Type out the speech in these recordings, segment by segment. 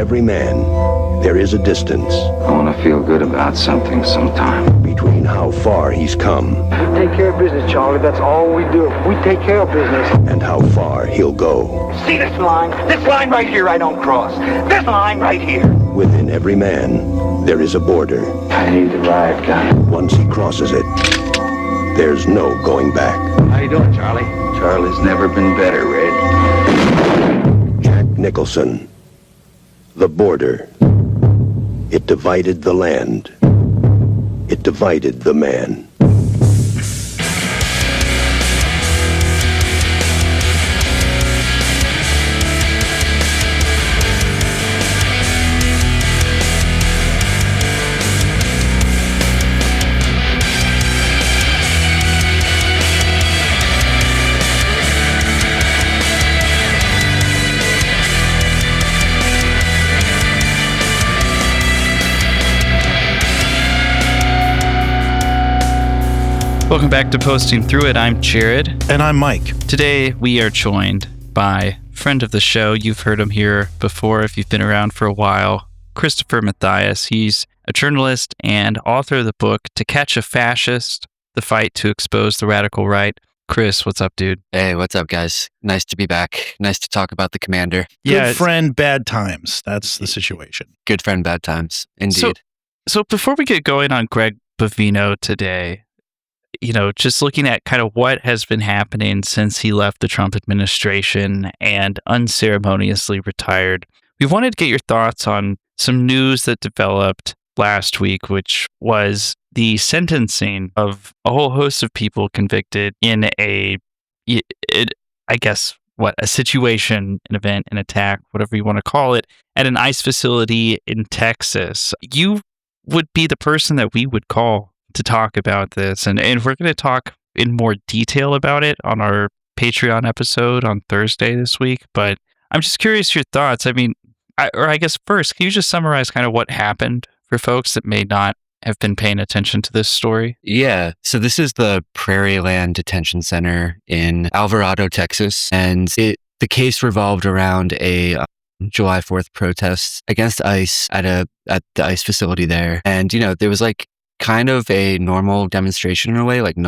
every man, there is a distance. I want to feel good about something sometime. Between how far he's come. We take care of business, Charlie. That's all we do. We take care of business. And how far he'll go. See this line? This line right here I don't cross. This line right here. Within every man, there is a border. I need the riot gun. Once he crosses it, there's no going back. How you doing, Charlie? Charlie's never been better, Red. Jack Nicholson. The border. It divided the land. It divided the man. Welcome back to Posting Through It. I'm Jared. And I'm Mike. Today we are joined by friend of the show. You've heard him here before if you've been around for a while. Christopher Mathias. He's a journalist and author of the book To Catch a Fascist, The Fight to Expose the Radical Right. Chris, what's up, dude? Hey, what's up, guys? Nice to be back. Nice to talk about the commander. Good friend, bad times. That's the situation. Good friend, bad times. Indeed. So before we get going on Greg Bovino today, just looking at kind of what has been happening since he left the Trump administration and unceremoniously retired, we wanted to get your thoughts on some news that developed last week, which was the sentencing of a whole host of people convicted in a situation, an event, an attack, whatever you want to call it, at an ICE facility in Texas. You would be the person that we would call to talk about this. And we're going to talk in more detail about it on our Patreon episode on Thursday this week. But I'm just curious your thoughts. I mean, I guess first, can you just summarize kind of what happened for folks that may not have been paying attention to this story? Yeah. So this is the Prairie Land Detention Center in Alvarado, Texas. And the case revolved around a July 4th protest against ICE at the ICE facility there. And, there was kind of a normal demonstration in a way, like a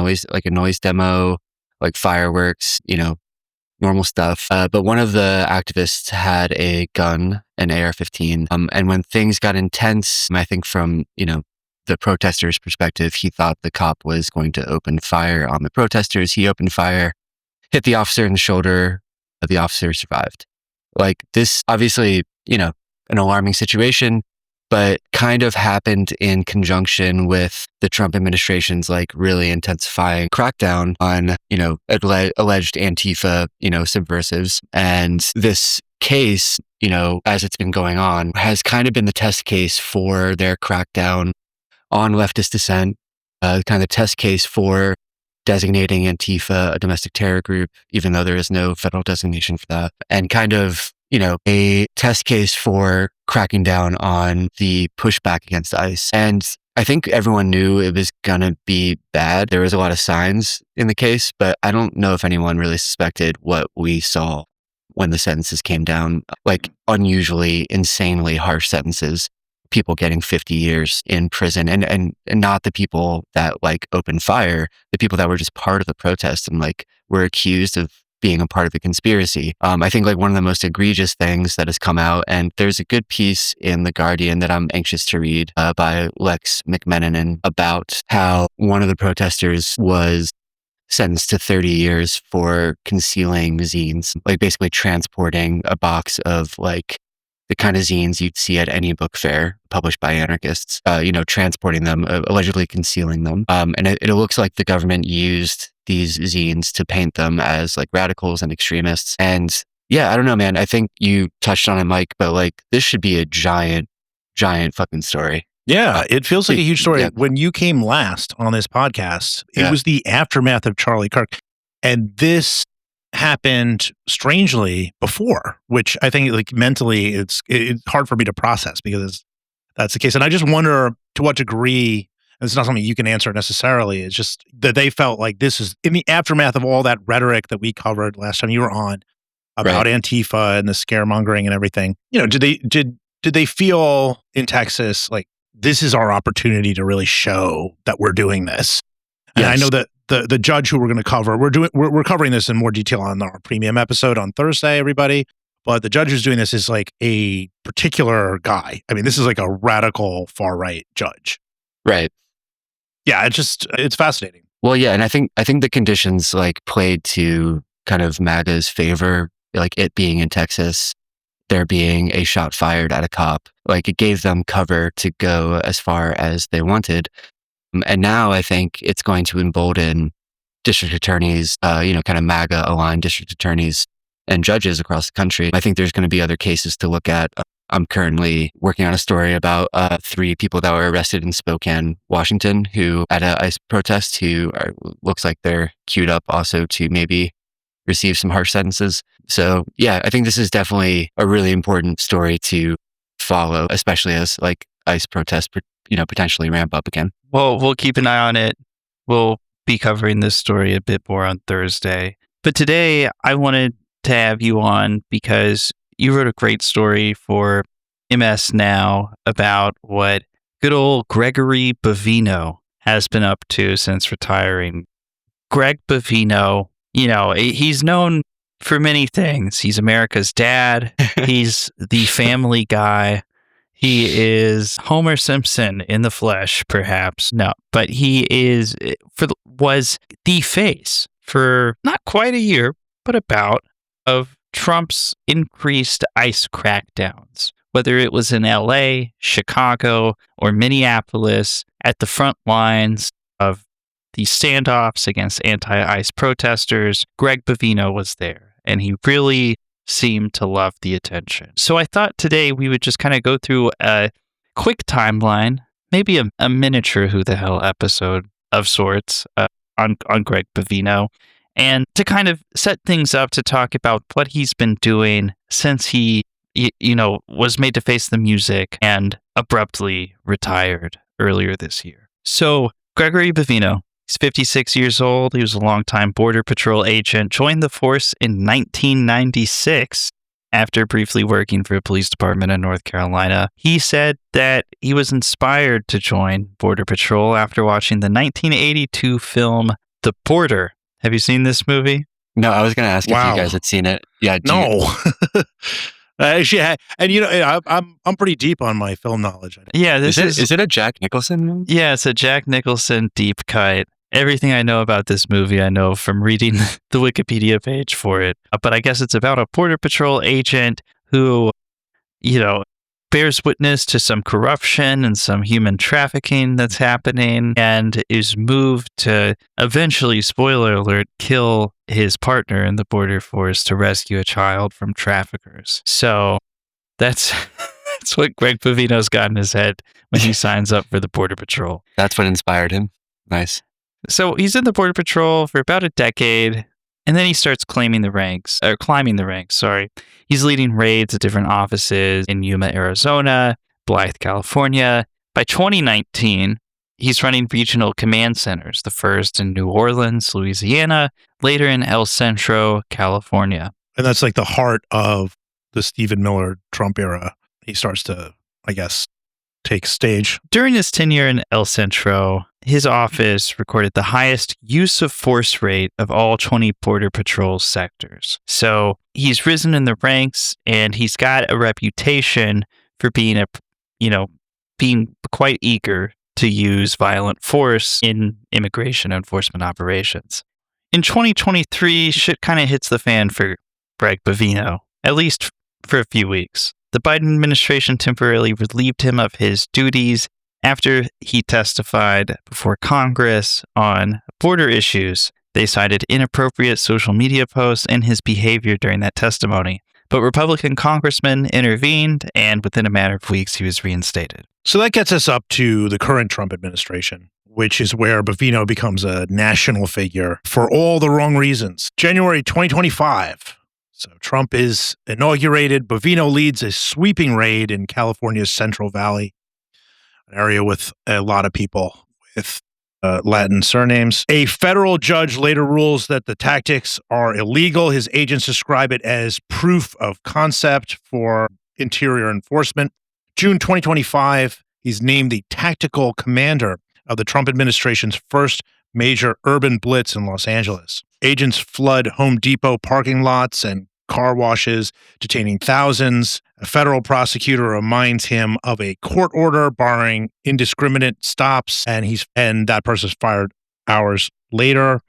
noise demo, like fireworks, normal stuff. But one of the activists had a gun, an AR-15. And when things got intense, I think from, the protesters' perspective, he thought the cop was going to open fire on the protesters. He opened fire, hit the officer in the shoulder. The officer survived. This, obviously, an alarming situation, but kind of happened in conjunction with the Trump administration's really intensifying crackdown on, alleged Antifa, subversives. And this case, as it's been going on, has kind of been the test case for their crackdown on leftist dissent, kind of the test case for designating Antifa a domestic terror group, even though there is no federal designation for that, and kind of a test case for cracking down on the pushback against ICE. And I think everyone knew it was going to be bad. There was a lot of signs in the case, but I don't know if anyone really suspected what we saw when the sentences came down, unusually, insanely harsh sentences, people getting 50 years in prison, and not the people that opened fire, the people that were just part of the protest and were accused of being a part of the conspiracy. I think one of the most egregious things that has come out, and there's a good piece in The Guardian that I'm anxious to read by Lex McMenamin about how one of the protesters was sentenced to 30 years for concealing zines, basically transporting a box of the kind of zines you'd see at any book fair published by anarchists, transporting them, allegedly concealing them. And it looks like the government used these zines to paint them as radicals and extremists. And yeah, I don't know, man. I think you touched on it, Mike, but this should be a giant fucking story. Yeah, it feels like a huge story. Yeah. When you came last on this podcast, it was the aftermath of Charlie Kirk. And this happened strangely before, which I think mentally it's hard for me to process because that's the case. And I just wonder to what degree, and it's not something you can answer necessarily, it's just that they felt like this is in the aftermath of all that rhetoric that we covered last time you were on about Antifa and the scaremongering and everything. Did did they feel in Texas like this is our opportunity to really show that we're doing this? And Yes. I know that the judge who we're going to cover, we're covering this in more detail on our premium episode on Thursday, everybody. But the judge who's doing this is like a particular guy. I mean, this is like a radical far right judge. Right. Yeah, it's fascinating. Well, yeah, and I think the conditions like played to kind of MAGA's favor, like it being in Texas, there being a shot fired at a cop. Like it gave them cover to go as far as they wanted. And now I think it's going to embolden district attorneys, kind of MAGA aligned district attorneys and judges across the country. I think there's going to be other cases to look at. I'm currently working on a story about 3 people that were arrested in Spokane, Washington, who at an ICE protest, looks like they're queued up also to maybe receive some harsh sentences. So yeah, I think this is definitely a really important story to follow, especially as like ICE protests, potentially ramp up again. Well, we'll keep an eye on it. We'll be covering this story a bit more on Thursday. But today I wanted to have you on because you wrote a great story for MS Now about what good old Gregory Bovino has been up to since retiring. Greg Bovino, he's known for many things. He's America's dad. He's the Family Guy. He is Homer Simpson in the flesh, perhaps. No, but he was the face for not quite a year, but about of Trump's increased ICE crackdowns, whether it was in LA, Chicago, or Minneapolis, at the front lines of the standoffs against anti-ICE protesters. Greg Bovino was there, and he really seemed to love the attention. So I thought today we would just kind of go through a quick timeline, maybe a miniature Who the Hell episode of sorts on Greg Bovino, and to kind of set things up to talk about what he's been doing since he, was made to face the music and abruptly retired earlier this year. So Gregory Bovino, he's 56 years old. He was a longtime Border Patrol agent, joined the force in 1996 after briefly working for a police department in North Carolina. He said that he was inspired to join Border Patrol after watching the 1982 film The Border. Have you seen this movie? No, I was going to ask if you guys had seen it. Yeah. No. Actually, and I'm pretty deep on my film knowledge. Yeah, is it a Jack Nicholson movie? Yeah, it's a Jack Nicholson deep cut. Everything I know about this movie, I know from reading the Wikipedia page for it. But I guess it's about a Border Patrol agent who, bears witness to some corruption and some human trafficking that's happening and is moved to eventually, spoiler alert, kill his partner in the border force to rescue a child from traffickers. So that's what Greg Bovino's got in his head when he signs up for the Border Patrol. That's what inspired him. Nice. So he's in the Border Patrol for about a decade, and then he starts climbing the ranks. He's leading raids at different offices in Yuma, Arizona, Blythe, California. By 2019, he's running regional command centers, the first in New Orleans, Louisiana, later in El Centro, California. And that's like the heart of the Stephen Miller Trump era. He starts to, I guess, take stage. During his tenure in El Centro, his office recorded the highest use of force rate of all 20 Border Patrol sectors. So he's risen in the ranks, and he's got a reputation for being being quite eager to use violent force in immigration enforcement operations. In 2023, shit kind of hits the fan for Greg Bovino, at least for a few weeks. The Biden administration temporarily relieved him of his duties after he testified before Congress on border issues. They cited inappropriate social media posts and his behavior during that testimony. But Republican congressmen intervened, and within a matter of weeks, he was reinstated. So that gets us up to the current Trump administration, which is where Bovino becomes a national figure for all the wrong reasons. January 2025. So Trump is inaugurated. Bovino leads a sweeping raid in California's Central Valley, an area with a lot of people with Latin surnames. A federal judge later rules that the tactics are illegal. His agents describe it as proof of concept for interior enforcement. June 2025, he's named the tactical commander of the Trump administration's first major urban blitz in Los Angeles. Agents flood Home Depot parking lots and car washes, detaining thousands. A federal prosecutor reminds him of a court order barring indiscriminate stops, and that person's fired hours later.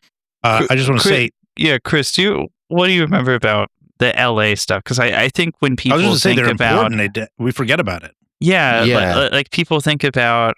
I just want to say, yeah, Chris, what do you remember about the LA stuff? Because I think when people I was think they're about, important, we forget about it. Yeah. Like people think about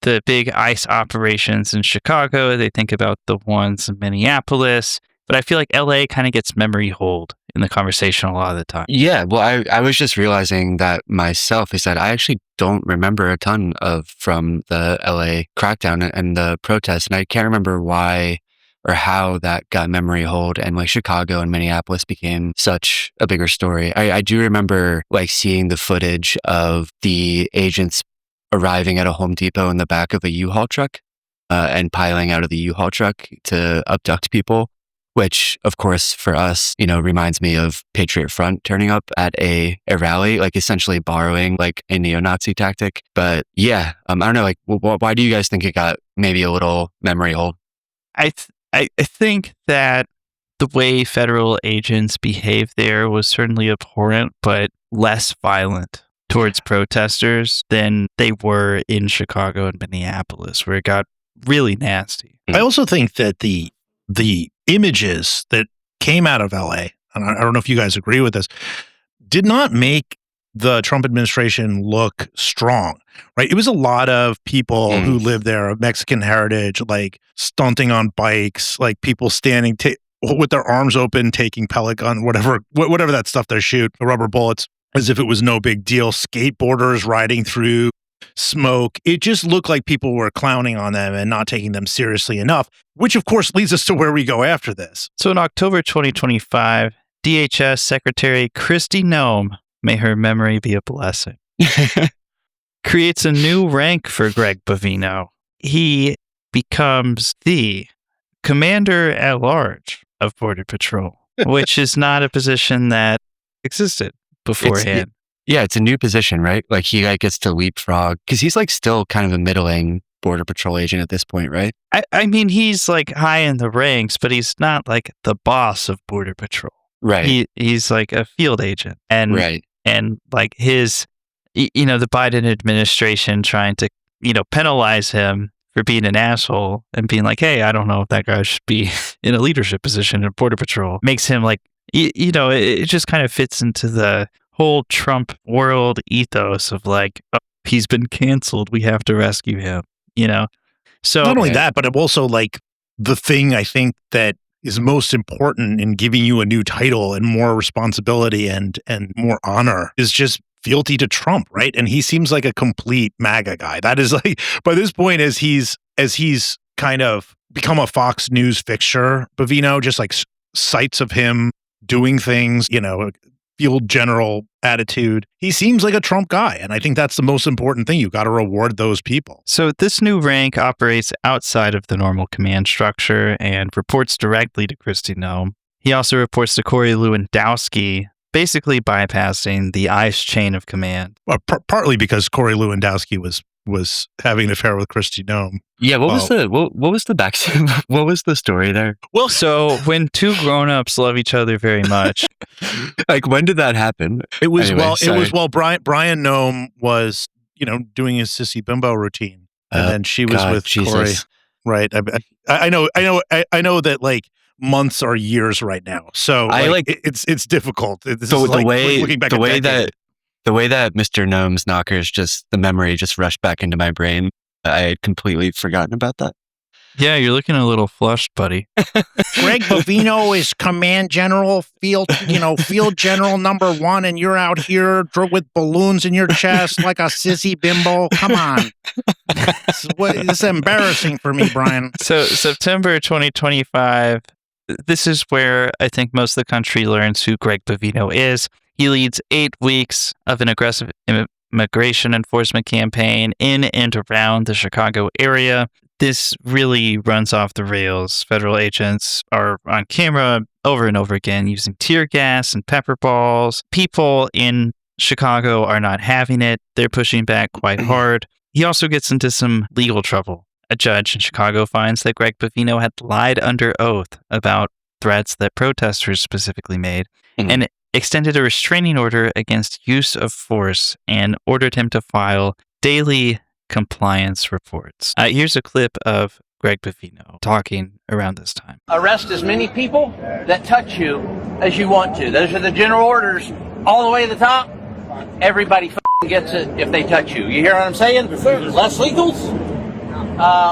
the big ICE operations in Chicago. They think about the ones in Minneapolis. But I feel like LA kind of gets memory hold in the conversation a lot of the time. Yeah, well, I was just realizing that myself, is that I actually don't remember a ton from the LA crackdown and the protests, and I can't remember why or how that got memory hold, and like Chicago and Minneapolis became such a bigger story. I do remember like seeing the footage of the agents arriving at a Home Depot in the back of a U-Haul truck and piling out of the U-Haul truck to abduct people, which of course for us, reminds me of Patriot Front turning up at a rally, like essentially borrowing like a neo-Nazi tactic. But yeah, I don't know, like why do you guys think it got maybe a little memory hold? I think that the way federal agents behaved there was certainly abhorrent, but less violent towards protesters than they were in Chicago and Minneapolis, where it got really nasty. I also think that the images that came out of LA, and I don't know if you guys agree with this, did not make the Trump administration look strong, right? It was a lot of people who lived there of Mexican heritage, like stunting on bikes, like people standing with their arms open, taking pellet gun, whatever that stuff they shoot, the rubber bullets, as if it was no big deal. Skateboarders riding through smoke. It just looked like people were clowning on them and not taking them seriously enough, which of course leads us to where we go after this. So in October 2025, DHS Secretary Kristi Noem, may her memory be a blessing, creates a new rank for Greg Bovino. He becomes the Commander at Large of Border Patrol, which is not a position that existed beforehand. It's a new position, right? Like he gets to leapfrog because he's like still kind of a middling Border Patrol agent at this point, right? I mean, he's like high in the ranks, but he's not like the boss of Border Patrol. Right. He's like a field agent. And right. And like the Biden administration trying to, penalize him for being an asshole and being like, hey, I don't know if that guy should be in a leadership position in Border Patrol, makes him like, it just kind of fits into the whole Trump world ethos of like, oh, he's been canceled, we have to rescue him, So not only that, but it also like the thing I think that is most important in giving you a new title and more responsibility and more honor is just fealty to Trump, right? And he seems like a complete MAGA guy. That is like, by this point, as he's kind of become a Fox News fixture, Bovino, just like sights of him doing things, field general attitude. He seems like a Trump guy. And I think that's the most important thing. You got to reward those people. So this new rank operates outside of the normal command structure and reports directly to Kristi Noem. He also reports to Corey Lewandowski, basically bypassing the ICE chain of command. Partly because Corey Lewandowski was having an affair with Kristi Noem. Yeah, what was the back? What was the story there? Well, so when two grown-ups love each other very much, like when did that happen? It was Brian Noem was doing his sissy bimbo routine, and then she was with Jesus. Corey. Right. I know that like months are years right now, so it's difficult. The way that Mr. Gnome's knockers the memory just rushed back into my brain. I had completely forgotten about that. Yeah, you're looking a little flushed, buddy. Greg Bovino is command general, field general number 1, and you're out here with balloons in your chest like a sissy bimbo. Come on. This is embarrassing for me, Brian. So September 2025, this is where I think most of the country learns who Greg Bovino is. He leads 8 weeks of an aggressive immigration enforcement campaign in and around the Chicago area. This really runs off the rails. Federal agents are on camera over and over again using tear gas and pepper balls. People in Chicago are not having it. They're pushing back quite hard. He also gets into some legal trouble. A judge in Chicago finds that Greg Bovino had lied under oath about threats that protesters specifically made and extended a restraining order against use of force and ordered him to file daily compliance reports. Here's a clip of Greg Bovino talking around this time. Arrest as many people that touch you as you want to. Those are the general orders all the way to the top. Everybody gets it if they touch you. You hear what I'm saying? Less legals.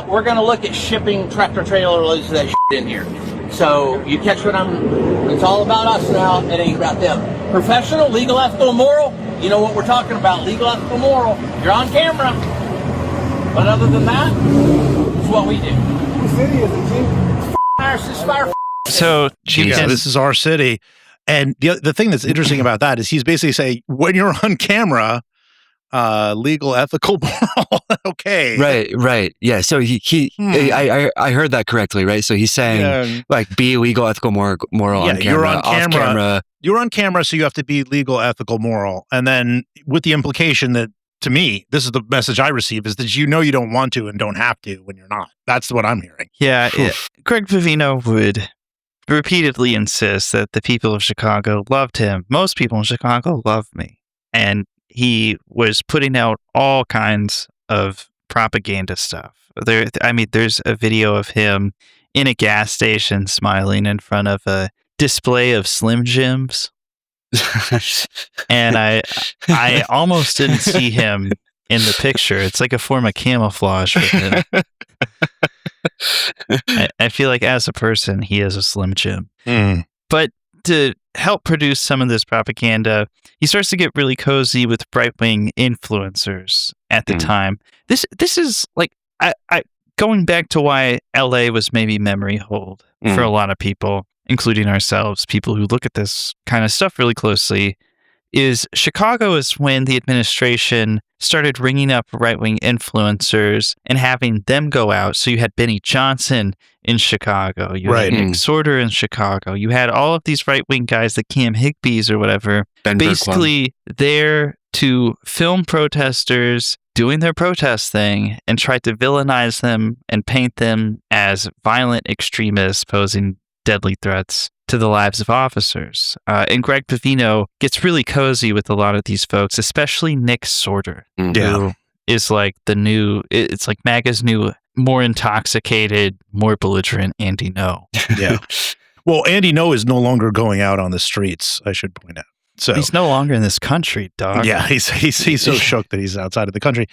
We're going to look at shipping tractor trailer loads of that shit in here. So you catch what it's all about us now. It ain't about them. Professional, legal, ethical, moral. You know what we're talking about. Legal, ethical, moral. You're on camera. But other than that, it's what we do. What city is it, G? So this is our city. And the thing that's interesting about that is he's basically saying, when you're on camera, legal, ethical, moral, okay. Right. Yeah. So I heard that correctly, right? So he's saying like be legal, ethical, moral on camera. You're on off camera. You're on camera, so you have to be legal, ethical, moral. And then with the implication that, to me, this is the message I receive, is that you don't want to and don't have to when you're not. That's what I'm hearing. Yeah. Greg Bovino would repeatedly insist that the people of Chicago loved him. Most people in Chicago love me. And he was putting out all kinds of propaganda stuff. There's a video of him in a gas station smiling in front of a display of Slim Jims. And I almost didn't see him in the picture. It's like a form of camouflage for him. I feel like as a person, he is a Slim Jim. But to help produce some of this propaganda, he starts to get really cozy with right-wing influencers at the time. This is like I going back to why LA was maybe memory hold for a lot of people, including ourselves, people who look at this kind of stuff really closely, is Chicago is when the administration started ringing up right-wing influencers and having them go out. So you had Benny Johnson in Chicago. You had Nick Sorter in Chicago. You had all of these right-wing guys, the Cam Higbees or whatever, basically there to film protesters doing their protest thing and try to villainize them and paint them as violent extremists posing deadly threats to the lives of officers. And Greg Bovino gets really cozy with a lot of these folks, especially Nick Sorter, who is like it's like MAGA's new, more intoxicated, more belligerent Andy No. Yeah. Well, Andy No is no longer going out on the streets, I should point out. So he's no longer in this country, dog. Yeah, he's so shook that he's outside of the country.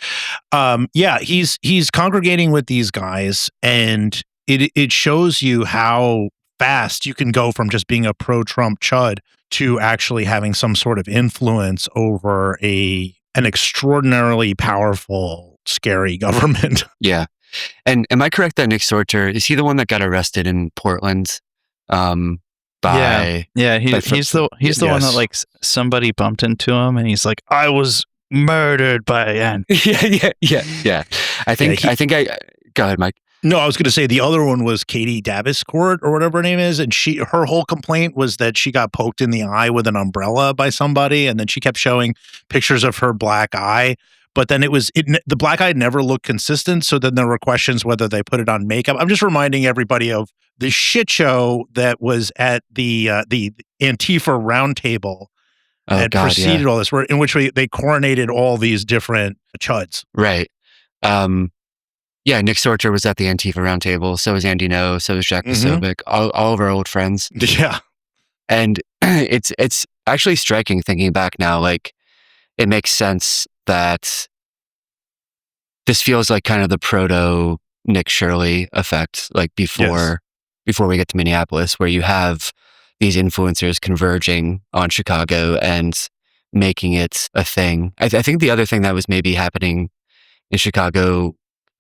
He's congregating with these guys, and it shows you how fast you can go from just being a pro-Trump chud to actually having some sort of influence over an extraordinarily powerful, scary government. Yeah. And am I correct that Nick Sorter, is he the one that got arrested in Portland? He's the one that like somebody bumped into him and he's like, I was murdered by an. Yeah. I think go ahead, Mike. No, I was going to say the other one was Katie Daviscourt or whatever her name is, and her whole complaint was that she got poked in the eye with an umbrella by somebody, and then she kept showing pictures of her black eye. But then the black eye never looked consistent, so then there were questions whether they put it on makeup. I'm just reminding everybody of the shit show that was at the Antifa roundtable and preceded all this, in which they coronated all these different chuds. Right. Yeah, Nick Sorter was at the Antifa roundtable. So was Andy No. So was Jack Posobiec. All of our old friends. Yeah. And it's actually striking thinking back now. Like, it makes sense that this feels like kind of the proto Nick Shirley effect, like before we get to Minneapolis, where you have these influencers converging on Chicago and making it a thing. I think the other thing that was maybe happening in Chicago,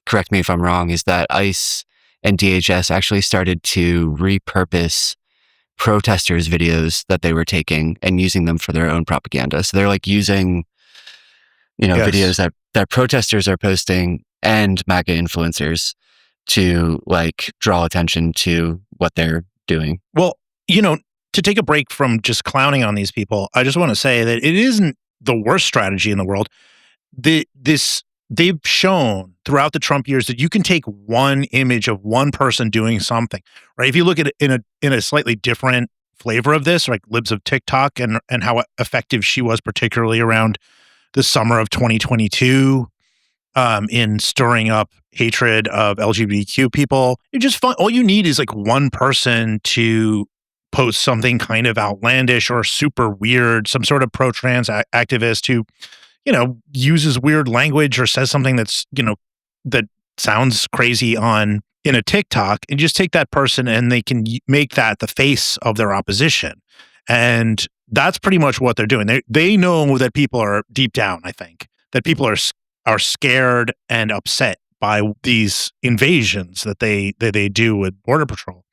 correct me if I'm wrong, is that ICE and DHS actually started to repurpose protesters' videos that they were taking and using them for their own propaganda. So they're like using, videos that protesters are posting and MAGA influencers to like draw attention to what they're doing. Well, to take a break from just clowning on these people, I just want to say that it isn't the worst strategy in the world. They've shown throughout the Trump years that you can take one image of one person doing something, right? If you look at it in a slightly different flavor of this, like Libs of TikTok and how effective she was, particularly around the summer of 2022, in stirring up hatred of LGBTQ people. You just find all you need is like one person to post something kind of outlandish or super weird, some sort of pro-trans activist who, uses weird language or says something that's, that sounds crazy in a TikTok, and just take that person and they can make that the face of their opposition. And that's pretty much what they're doing. They know that people are deep down, I think, that people are scared and upset by these invasions that they do with Border Patrol.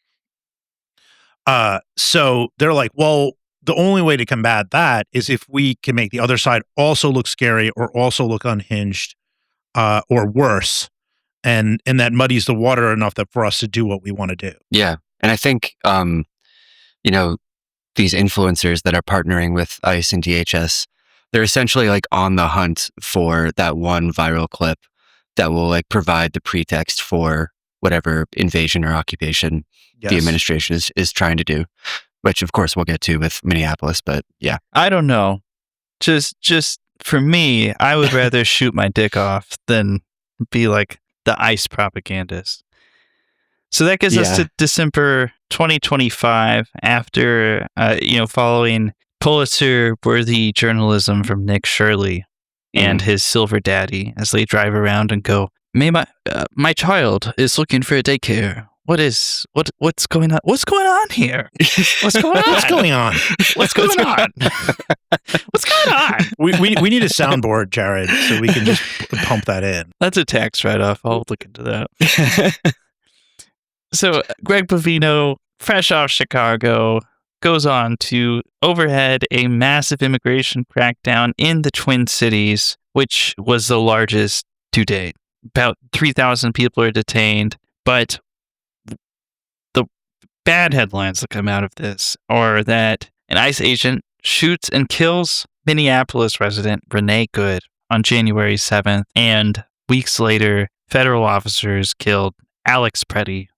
So they're like, well, the only way to combat that is if we can make the other side also look scary or also look unhinged, or worse. And that muddies the water enough that for us to do what we want to do. Yeah. And I think, these influencers that are partnering with ICE and DHS, they're essentially like on the hunt for that one viral clip that will like provide the pretext for whatever invasion or occupation the administration is trying to do, which of course we'll get to with Minneapolis, but yeah. I don't know. Just for me, I would rather shoot my dick off than be like the ICE propagandist. So that gets us to December 2025, after, following Pulitzer-worthy journalism from Nick Shirley and his silver daddy, as they drive around and go, my child is looking for a daycare. What's going on? What's going on here? What's going on? What's going on? What's going on? What's going on? We need a soundboard, Jared, so we can just pump that in. That's a tax write-off. I'll look into that. So Greg Bovino, fresh off Chicago, goes on to overhead a massive immigration crackdown in the Twin Cities, which was the largest to date. About 3,000 people are detained, but the bad headlines that come out of this are that an ICE agent shoots and kills Minneapolis resident Renee Good on January 7th, and weeks later, federal officers killed Alex Pretti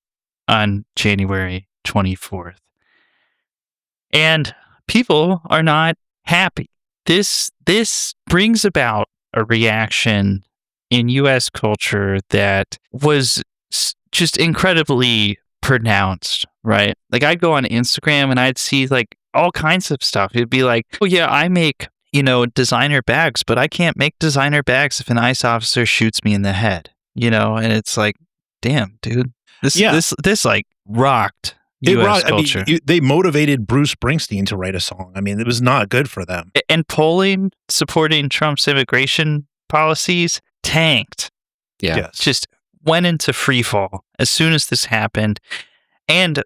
on January 24th. And people are not happy. This brings about a reaction in U.S. culture that was just incredibly pronounced, right? Like, I'd go on Instagram and I'd see like all kinds of stuff. It'd be like, oh yeah, I make, designer bags, but I can't make designer bags if an ICE officer shoots me in the head, and it's like, damn, dude. This like rocked U.S. culture. I mean, they motivated Bruce Springsteen to write a song. I mean, it was not good for them. And polling supporting Trump's immigration policies tanked. Yeah. Yes. Just went into free fall as soon as this happened. And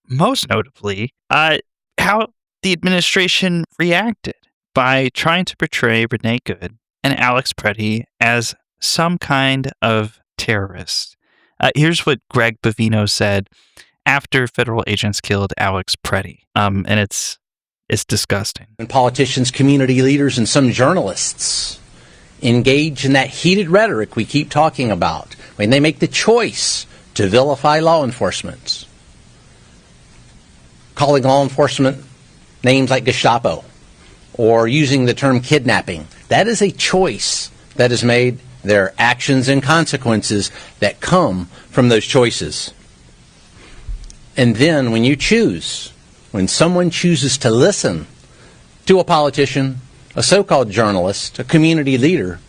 most notably, how the administration reacted by trying to portray Renee Good and Alex Pretti as some kind of terrorists. Here's what Greg Bovino said after federal agents killed Alex Pretti. And it's disgusting. And politicians, community leaders, and some journalists engage in that heated rhetoric we keep talking about when they make the choice to vilify law enforcement, calling law enforcement names like Gestapo or using the term kidnapping. That is a choice that is made. There are actions and consequences that come from those choices. And then when someone chooses to listen to a politician, a so-called journalist, a community leader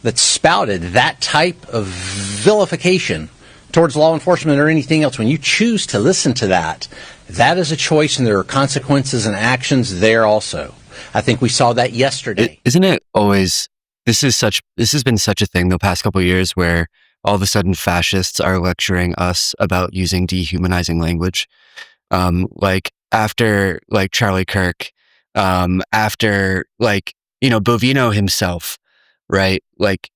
that spouted that type of vilification towards law enforcement or anything else, when you choose to listen to that, that is a choice, and there are consequences and actions there also. I think we saw that yesterday. Isn't it always... This has been such a thing the past couple of years, where all of a sudden fascists are lecturing us about using dehumanizing language. Like after like Charlie Kirk, after like, Bovino himself, right? Like,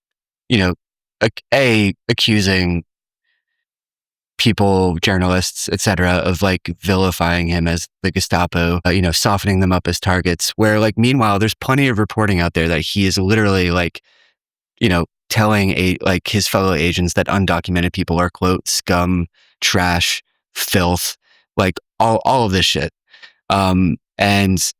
accusing people, journalists, etc., of like vilifying him as the Gestapo, softening them up as targets. Where like, meanwhile, there's plenty of reporting out there that he is literally like, telling his fellow agents that undocumented people are, quote, scum, trash, filth, like all of this shit. And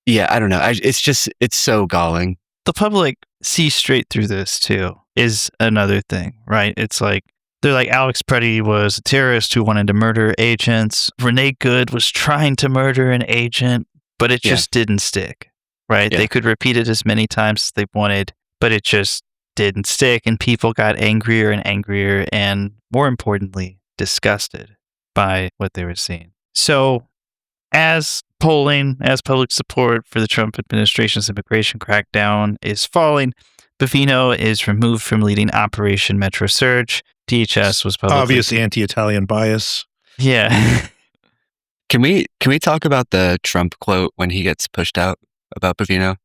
yeah, I don't know. It's so galling. The public sees straight through this too, is another thing, right? It's like, they're like, Alex Pretti was a terrorist who wanted to murder agents. Renee Good was trying to murder an agent, but it just didn't stick, right? Yeah. They could repeat it as many times as they wanted, but it just didn't stick. And people got angrier and angrier and, more importantly, disgusted by what they were seeing. So as polling, as public support for the Trump administration's immigration crackdown is falling, Bovino is removed from leading Operation Metro Surge. DHS was publicly... Obvious anti-Italian bias. Yeah. Can we talk about the Trump quote when he gets pushed out about Bovino?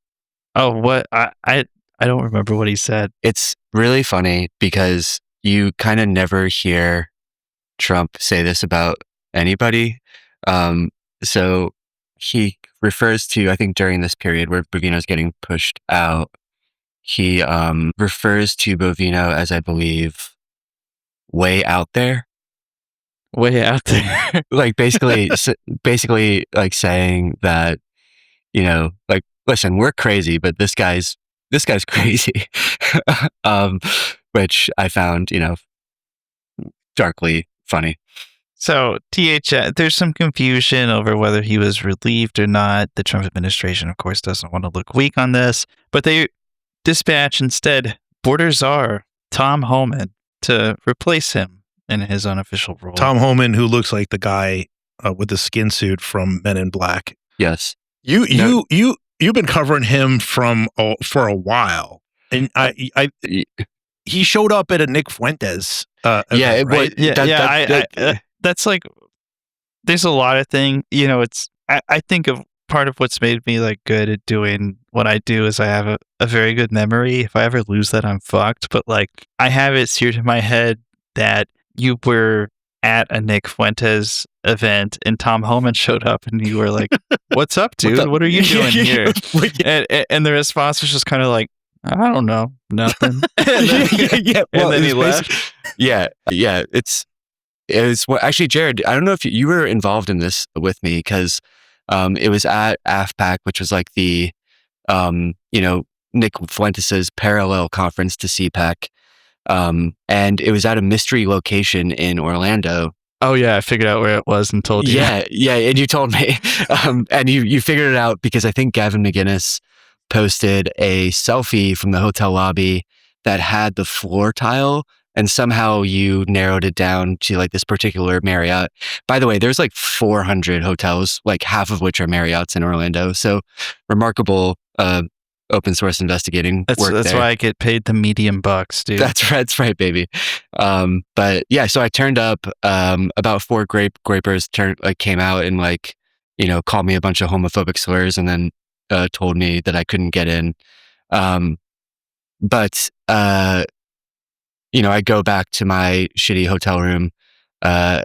Oh, what? I don't remember what he said. It's really funny because you kind of never hear Trump say this about anybody. So he refers to, I think during this period where Bovino's getting pushed out, he refers to Bovino as, I believe, way out there. Way out there. Like basically like saying that, like, listen, we're crazy, but this guy's crazy. Which I found, darkly funny. So there's some confusion over whether he was relieved or not. The Trump administration, of course, doesn't want to look weak on this, but they dispatch instead border czar Tom Homan to replace him in his unofficial role. Tom Homan, who looks like the guy with the skin suit from Men in Black. Yes. You've been covering him for a while, and he showed up at a Nick Fuentes. Event, right? That's like, there's a lot of things, I think of part of what's made me like good at doing what I do is I have a very good memory. If I ever lose that, I'm fucked. But like, I have it seared in my head that you were at a Nick Fuentes event and Tom Homan showed up and you were like, "What's up, dude? What are you doing here?" And the response was just kind of like, "I don't know, nothing." and then he left. Yeah. It was actually, Jared, I don't know if you were involved in this with me because it was at AFPAC, which was like the, Nick Fuentes' parallel conference to CPAC. And it was at a mystery location in Orlando. Oh yeah, I figured out where it was and told you. Yeah, and you told me. And you figured it out because I think Gavin McGinnis posted a selfie from the hotel lobby that had the floor tile, and somehow you narrowed it down to like this particular Marriott. By the way, there's like 400 hotels, like half of which are Marriotts in Orlando. So remarkable open source investigating work That's there. why I get paid the medium bucks, dude. That's right, baby. But yeah, so I turned up. About 4 grapers came out and like, called me a bunch of homophobic slurs, and then told me that I couldn't get in. But I go back to my shitty hotel room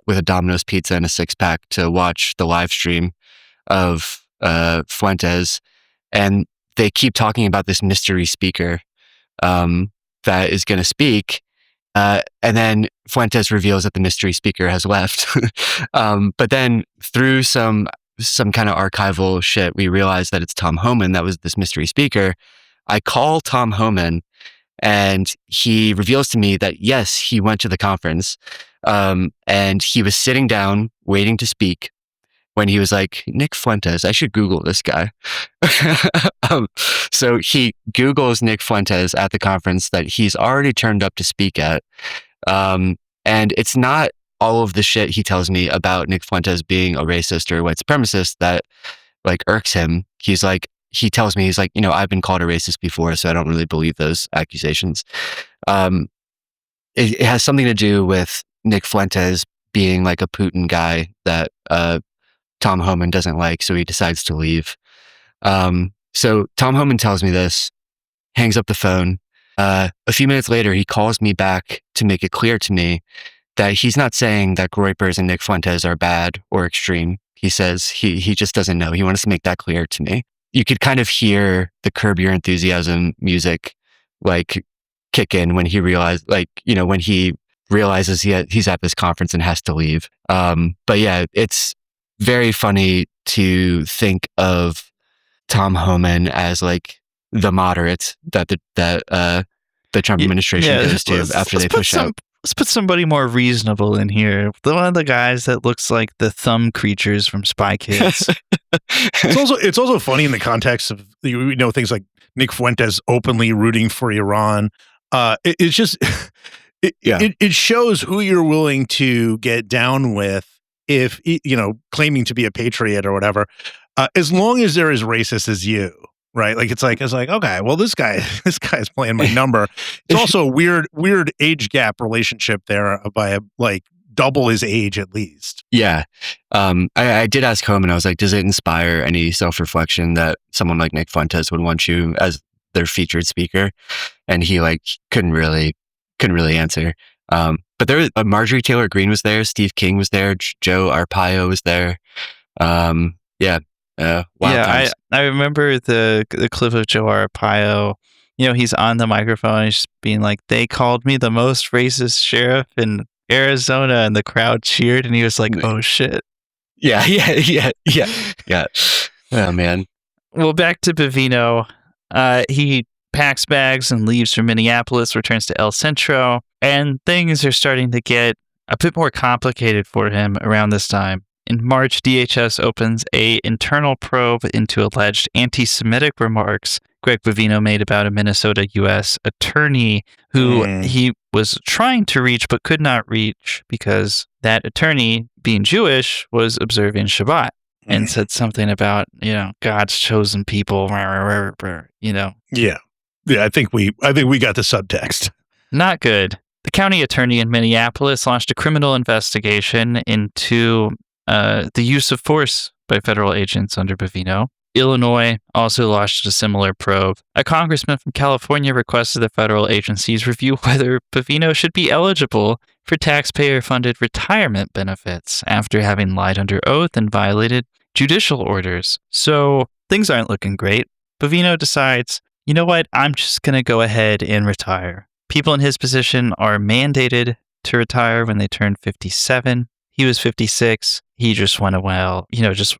with a Domino's pizza and a 6-pack to watch the live stream of Fuentes, and they keep talking about this mystery speaker that is going to speak, and then Fuentes reveals that the mystery speaker has left. But then through some kind of archival shit, we realize that it's Tom Homan that was this mystery speaker. I call Tom Homan, and he reveals to me that, yes, he went to the conference, and he was sitting down waiting to speak when he was like, Nick Fuentes, I should Google this guy. So he Googles Nick Fuentes at the conference that he's already turned up to speak at. And it's not all of the shit he tells me about Nick Fuentes being a racist or white supremacist that like irks him. He tells me, he's like, I've been called a racist before, so I don't really believe those accusations. It has something to do with Nick Fuentes being like a Putin guy that Tom Homan doesn't like, so he decides to leave. So Tom Homan tells me this, hangs up the phone. A few minutes later, he calls me back to make it clear to me that he's not saying that Groypers and Nick Fuentes are bad or extreme. He says he just doesn't know. He wants to make that clear to me. You could kind of hear the Curb Your Enthusiasm music like kick in when he realized, like, you know, when he realizes he's at this conference and has to leave. But yeah, it's very funny to think of Tom Homan as like the moderate that the Trump administration goes to after they push out. Let's put somebody more reasonable in here. One of the guys that looks like the thumb creatures from Spy Kids. It's also funny in the context of, you know, things like Nick Fuentes openly rooting for Iran. It's just it shows who you're willing to get down with if, you know, claiming to be a patriot or whatever, as long as they're as racist as you. Right. Like, it's like, okay, well, this guy is playing my number. It's also a weird age gap relationship there by like double his age at least. Yeah. I did ask Homan, I was like, does it inspire any self-reflection that someone like Nick Fuentes would want you as their featured speaker? And he like couldn't really answer. But there was Marjorie Taylor Greene was there, Steve King was there, Joe Arpaio was there. I remember the clip of Joe Arpaio. You know, he's on the microphone, he's just being like, they called me the most racist sheriff in Arizona, and the crowd cheered, and he was like, oh shit. Yeah. Oh man. Well, back to Bovino. He packs bags and leaves for Minneapolis, returns to El Centro, and things are starting to get a bit more complicated for him around this time. In March, DHS opens an internal probe into alleged anti-Semitic remarks Greg Bovino made about a Minnesota U.S. attorney who he was trying to reach but could not reach because that attorney, being Jewish, was observing Shabbat and said something about, you know, God's chosen people, you know. Yeah. I think we got the subtext. Not good. The county attorney in Minneapolis launched a criminal investigation into the use of force by federal agents under Bovino. Illinois also launched a similar probe. A congressman from California requested the federal agencies review whether Bovino should be eligible for taxpayer-funded retirement benefits after having lied under oath and violated judicial orders. So things aren't looking great. Bovino decides, you know what, I'm just going to go ahead and retire. People in his position are mandated to retire when they turn 57. He was 56. He just went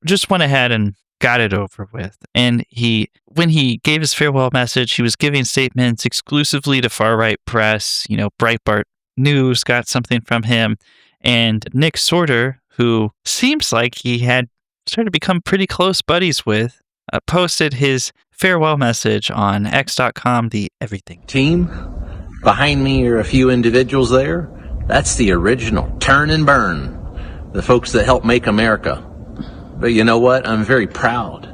just went ahead and got it over with. And when he gave his farewell message, he was giving statements exclusively to far-right press. You know, Breitbart News got something from him. And Nick Sorter, who seems like he had started to become pretty close buddies with, posted his farewell message on X.com, the everything Team, behind me are a few individuals there. That's the original turn and burn. The folks that helped make America. But you know what? I'm very proud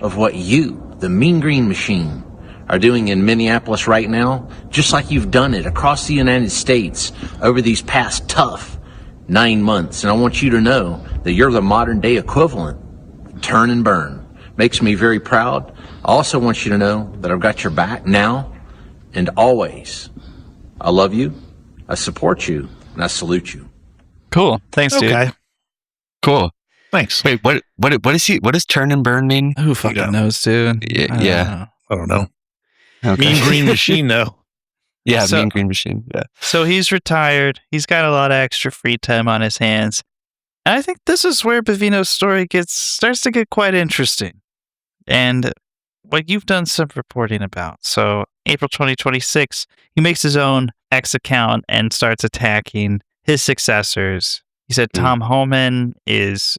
of what you, the Mean Green Machine, are doing in Minneapolis right now, just like you've done it across the United States over these past tough 9 months. And I want you to know that you're the modern day equivalent. Turn and burn. Makes me very proud. I also want you to know that I've got your back now and always. I love you, I support you, and I salute you. Cool. Thanks, dude. Okay. Cool. Thanks. Wait, what does turn and burn mean? Who fucking knows, dude? Yeah. I don't know. Okay. Mean Green Machine, though. Yeah, Mean Green Machine. Yeah. So he's retired. He's got a lot of extra free time on his hands. And I think this is where Bovino's story starts to get quite interesting. And what you've done some reporting about. So April 2026, he makes his own X account and starts attacking his successors. He said Tom Homan is,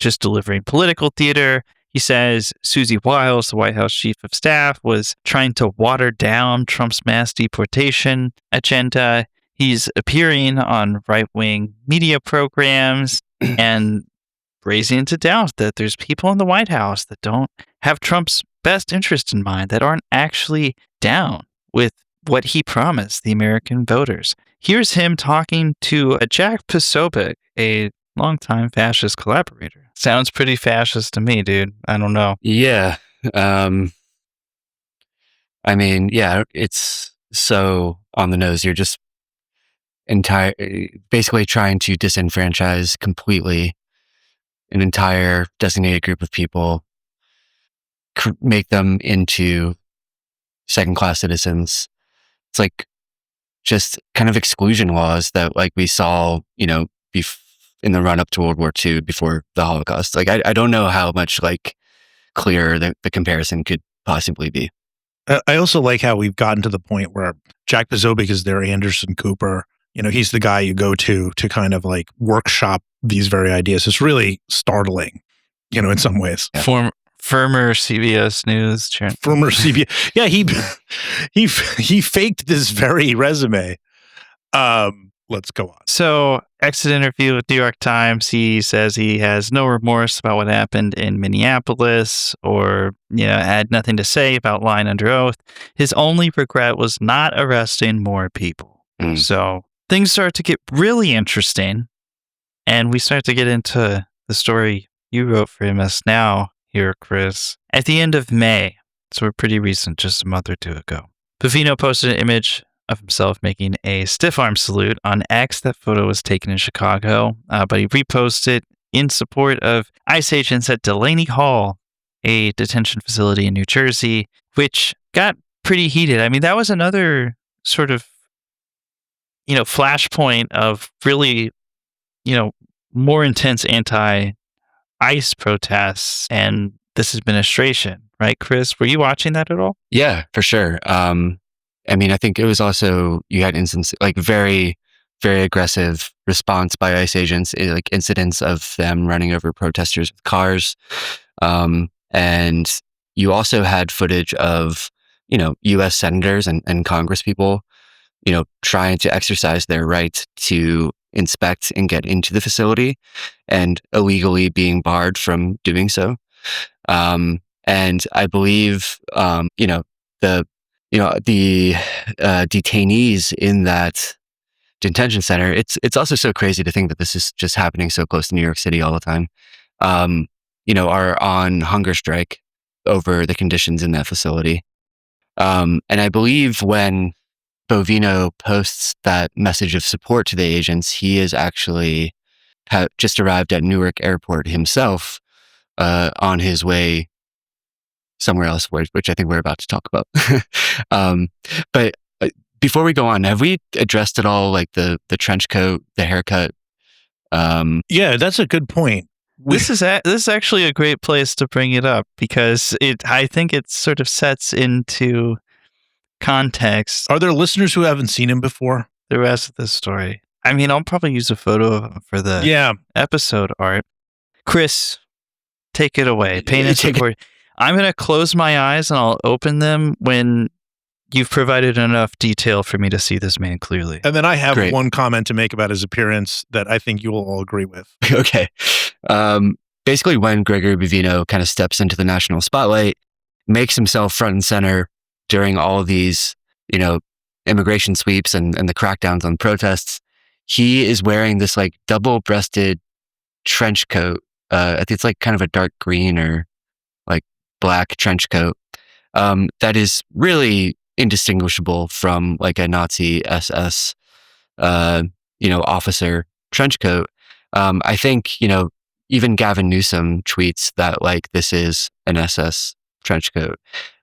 just delivering political theater. He says Susie Wiles, the White House chief of staff, was trying to water down Trump's mass deportation agenda. He's appearing on right-wing media programs and raising into doubt that there's people in the White House that don't have Trump's best interest in mind, that aren't actually down with what he promised the American voters. Here's him talking to Jack Posobiec, a longtime fascist collaborator. Sounds pretty fascist to me, dude. I don't know. Yeah. I mean, yeah, it's so on the nose. You're just basically trying to disenfranchise completely an entire designated group of people, make them into second-class citizens. It's like just kind of exclusion laws that like we saw, in the run up to World War II before the Holocaust. Like, I don't know how much like clearer the comparison could possibly be. I also like how we've gotten to the point where Jack Posobiec is there, Anderson Cooper. He's the guy you go to kind of like workshop these very ideas. It's really startling, in some ways. Yeah. Former CBS News chairman. Former CBS. Yeah, he faked this very resume. Let's go on. So, exit interview with New York Times. He says he has no remorse about what happened in Minneapolis, or had nothing to say about lying under oath. His only regret was not arresting more people. So things start to get really interesting, and we start to get into the story you wrote for MS Now here, Chris. At the end of May, so we're pretty recent, just a month or two ago, Bovino posted an image of himself making a stiff arm salute on X. That photo was taken in Chicago, but he reposted in support of ICE agents at Delaney Hall, a detention facility in New Jersey, which got pretty heated. I mean, that was another sort of, flashpoint of really, more intense anti-ICE protests and this administration, right, Chris? Were you watching that at all? Yeah, for sure. I mean, I think it was also, you had instances like very, very aggressive response by ICE agents, like incidents of them running over protesters with cars. And you also had footage of, U.S. senators and congresspeople, trying to exercise their right to inspect and get into the facility and illegally being barred from doing so. And I believe, the detainees in that detention center, it's also so crazy to think that this is just happening so close to New York City all the time, are on hunger strike over the conditions in that facility. And I believe when Bovino posts that message of support to the agents, he is actually just arrived at Newark Airport himself, on his way somewhere else, which I think we're about to talk about. But before we go on, have we addressed at all like the trench coat, the haircut? Yeah, that's a good point. This is actually a great place to bring it up because I think it sort of sets into context. Are there listeners who haven't seen him before? The rest of the story. I mean, I'll probably use a photo of him for the episode art. Chris, take it away. Paint it support. I'm going to close my eyes and I'll open them when you've provided enough detail for me to see this man clearly. And then I have one comment to make about his appearance that I think you will all agree with. Okay. Basically, when Gregory Bovino kind of steps into the national spotlight, makes himself front and center during all of these, immigration sweeps and the crackdowns on protests, he is wearing this like double-breasted trench coat. I think it's like kind of a dark green or like black trench coat, that is really indistinguishable from like a Nazi SS, officer trench coat. I think, even Gavin Newsom tweets that like this is an SS trench coat.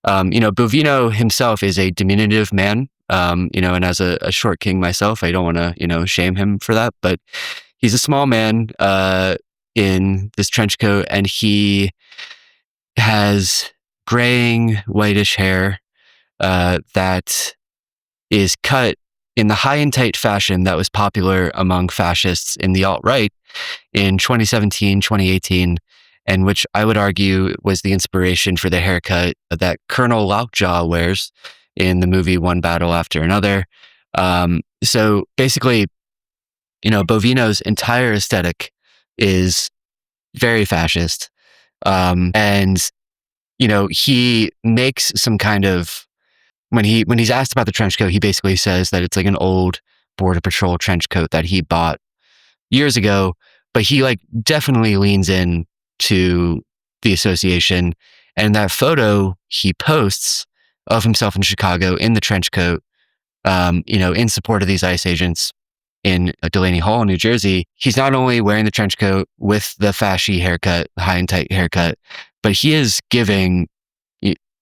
Bovino himself is a diminutive man, and as a short king myself, I don't want to, shame him for that, but he's a small man, in this trench coat, and he has graying, whitish hair, that is cut in the high and tight fashion that was popular among fascists in the alt-right in 2017, 2018, and which I would argue was the inspiration for the haircut that Colonel Lockjaw wears in the movie One Battle After Another. So basically, Bovino's entire aesthetic is very fascist. And, he makes some kind of, when he's asked about the trench coat, he basically says that it's like an old Border Patrol trench coat that he bought years ago, but he like definitely leans in to the association. And that photo he posts of himself in Chicago in the trench coat, in support of these ICE agents, in Delaney Hall, New Jersey, he's not only wearing the trench coat with the fashy haircut, high and tight haircut, but he is giving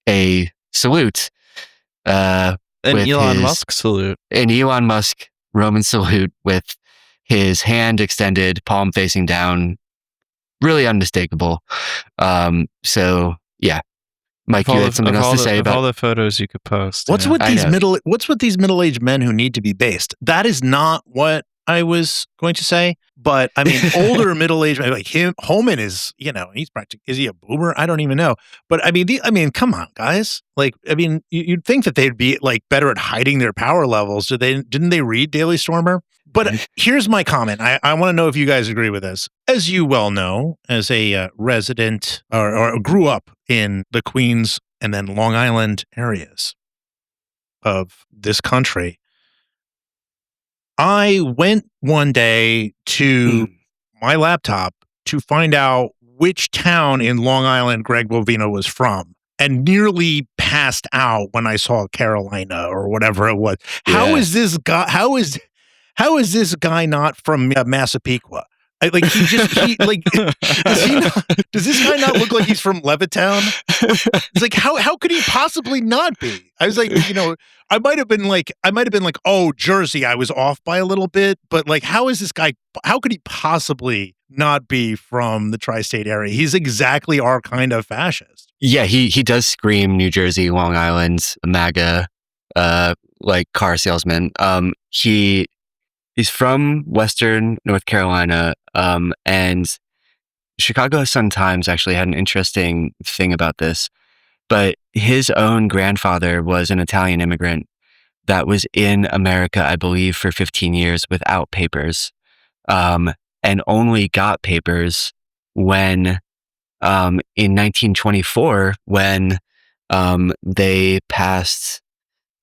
a salute. An Elon Musk salute. An Elon Musk Roman salute with his hand extended, palm facing down. Really unmistakable. So yeah. Mike, you had something else to say about all the photos you could post. What's with these middle-aged men who need to be based? That is not what I was going to say. But I mean, older middle-aged men like him, Holman is, he's practically, is he a boomer? I don't even know. But I mean, come on, guys. Like, I mean, you'd think that they'd be like better at hiding their power levels. Didn't they read Daily Stormer? But here's my comment. I want to know if you guys agree with this. As you well know, as a resident or grew up in the Queens and then Long Island areas of this country, I went one day to my laptop to find out which town in Long Island Greg Bovino was from, and nearly passed out when I saw Carolina or whatever it was. Yeah. How is this guy not from Massapequa? Does this guy not look like he's from Levittown? It's like, how could he possibly not be? I was like, I might have been like, oh, Jersey, I was off by a little bit, but like, how could he possibly not be from the tri-state area? He's exactly our kind of fascist. Yeah, he does scream New Jersey, Long Island, MAGA, like car salesman. He's from Western North Carolina, and Chicago Sun-Times actually had an interesting thing about this. But his own grandfather was an Italian immigrant that was in America, I believe, for 15 years without papers, and only got papers when, in 1924, when they passed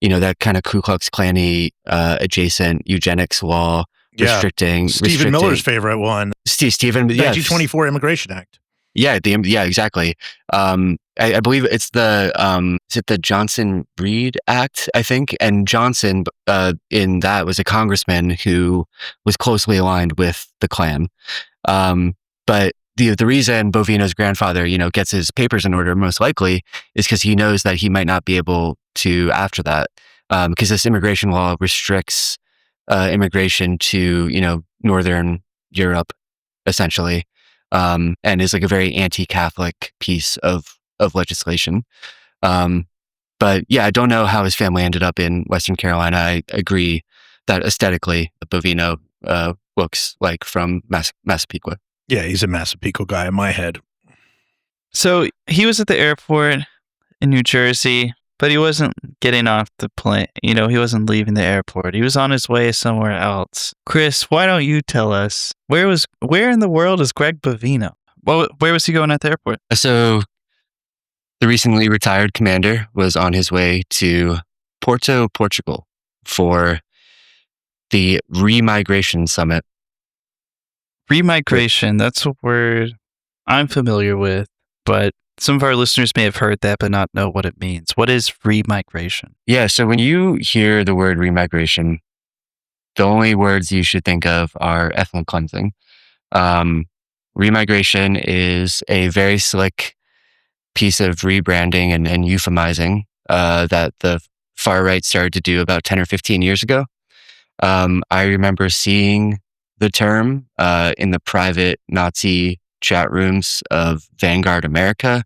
that kind of Ku Klux Klan-y adjacent eugenics law restricting Stephen Miller's favorite one. Stephen, 1924 Immigration Act. Yeah, exactly. I believe it's the Johnson Breed Act, I think, and Johnson in that was a congressman who was closely aligned with the Klan. But the reason Bovino's grandfather, gets his papers in order most likely is because he knows that he might not be able to after that, because this immigration law restricts immigration to, Northern Europe, essentially, and is like a very anti-Catholic piece of legislation. But yeah, I don't know how his family ended up in Western Carolina. I agree that aesthetically, Bovino looks like from Massapequa. Yeah, he's a Massapequa guy in my head. So he was at the airport in New Jersey, but he wasn't getting off the plane. He wasn't leaving the airport. He was on his way somewhere else. Chris, why don't you tell us where in the world is Greg Bovino? Well, where was he going at the airport? So the recently retired commander was on his way to Porto, Portugal for the Remigration Summit. Remigration, that's a word I'm familiar with, but some of our listeners may have heard that but not know what it means. What is remigration? Yeah, so when you hear the word remigration, the only words you should think of are ethnic cleansing. Remigration is a very slick piece of rebranding and euphemizing that the far right started to do about 10 or 15 years ago. I remember seeing the term in the private Nazi chat rooms of Vanguard America,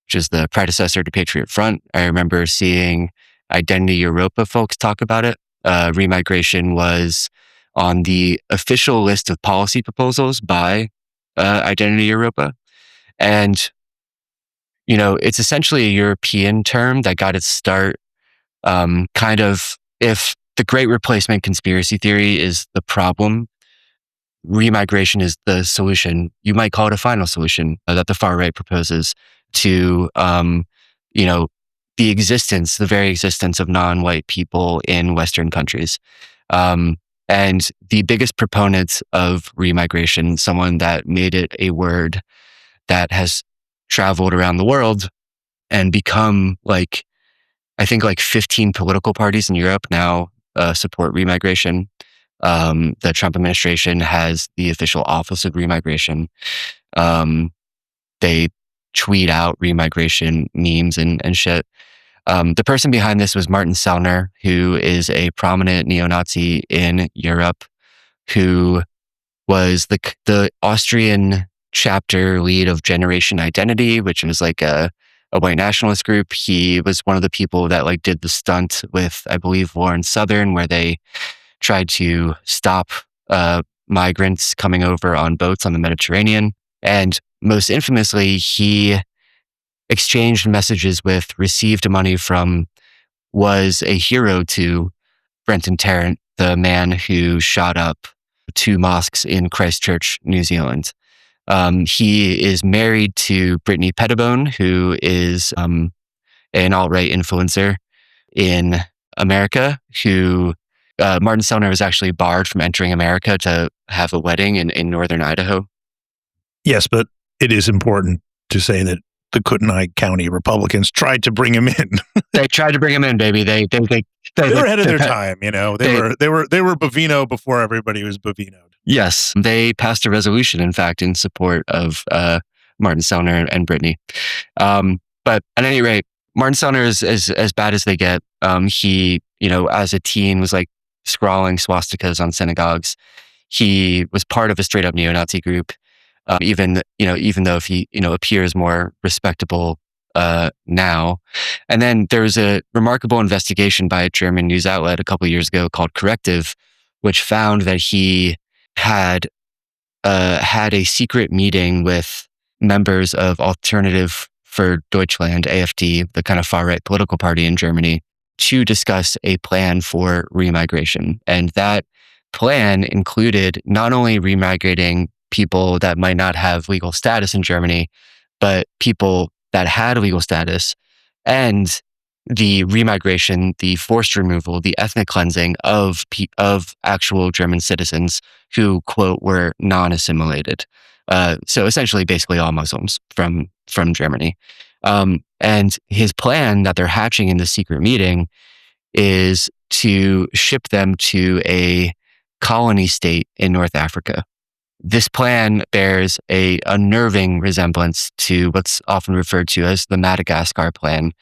which is the predecessor to Patriot Front. I remember seeing Identity Europa folks talk about it. Remigration was on the official list of policy proposals by Identity Europa. And, it's essentially a European term that got its start kind of, if the Great Replacement conspiracy theory is the problem, remigration is the solution. You might call it a final solution that the far right proposes to, the very existence of non-white people in Western countries. And the biggest proponents of remigration, someone that made it a word that has traveled around the world and become I think 15 political parties in Europe now support remigration. the Trump administration has the official Office of Remigration. They tweet out remigration memes and shit. The person behind this was Martin Sellner, who is a prominent neo-Nazi in Europe, who was the Austrian chapter lead of Generation Identity, which was like a white nationalist group. He was one of the people that like did the stunt with, I believe, Warren Southern, where they tried to stop migrants coming over on boats on the Mediterranean. And most infamously, he exchanged messages with, received money from, was a hero to Brenton Tarrant, the man who shot up 2 mosques in Christchurch, New Zealand. He is married to Brittany Pettibone, who is an alt-right influencer in America, who Martin Sellner was actually barred from entering America to have a wedding in northern Idaho. Yes, but it is important to say that the Kootenai County Republicans tried to bring him in. They tried to bring him in, baby. They were ahead of their time, you know. They were Bovino before everybody was Bovino'd. Yes, they passed a resolution, in fact, in support of Martin Sellner and Brittany. But at any rate, Martin Sellner is as bad as they get. He, you know, as a teen was like scrawling swastikas on synagogues. He was part of a straight up neo-Nazi group. Even though if he, you know, appears more respectable now. And then there was a remarkable investigation by a German news outlet a couple of years ago called Corrective, which found that he had a secret meeting with members of Alternative for Deutschland, AfD, the kind of far-right political party in Germany, to discuss a plan for remigration. And that plan included not only remigrating people that might not have legal status in Germany, but people that had legal status, and the remigration, the forced removal, the ethnic cleansing of actual German citizens who, quote, were non-assimilated. So essentially, basically all Muslims from Germany. And his plan that they're hatching in the secret meeting is to ship them to a colony state in North Africa. This plan bears a unnerving resemblance to what's often referred to as the Madagascar Plan,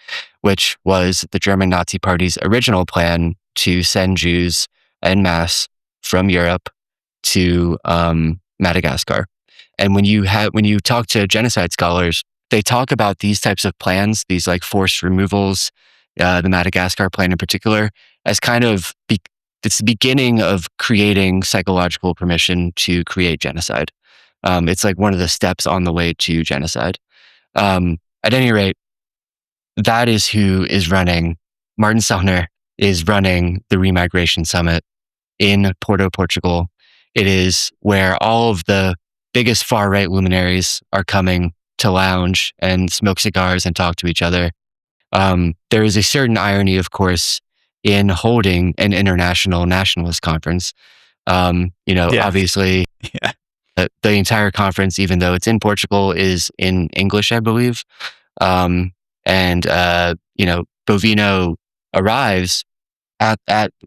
which was the German Nazi Party's original plan to send Jews en masse from Europe to Madagascar. And when you talk to genocide scholars, they talk about these types of plans, these like forced removals, the Madagascar Plan in particular, as kind of it's the beginning of creating psychological permission to create genocide. It's like one of the steps on the way to genocide. At any rate, that is who is running. Martin Sellner is running the Remigration Summit in Porto, Portugal. It is where all of the biggest far-right luminaries are coming to lounge and smoke cigars and talk to each other. There is a certain irony, of course, in holding an international nationalist conference. Obviously, the entire conference, even though it's in Portugal, is in English, I believe. Bovino arrives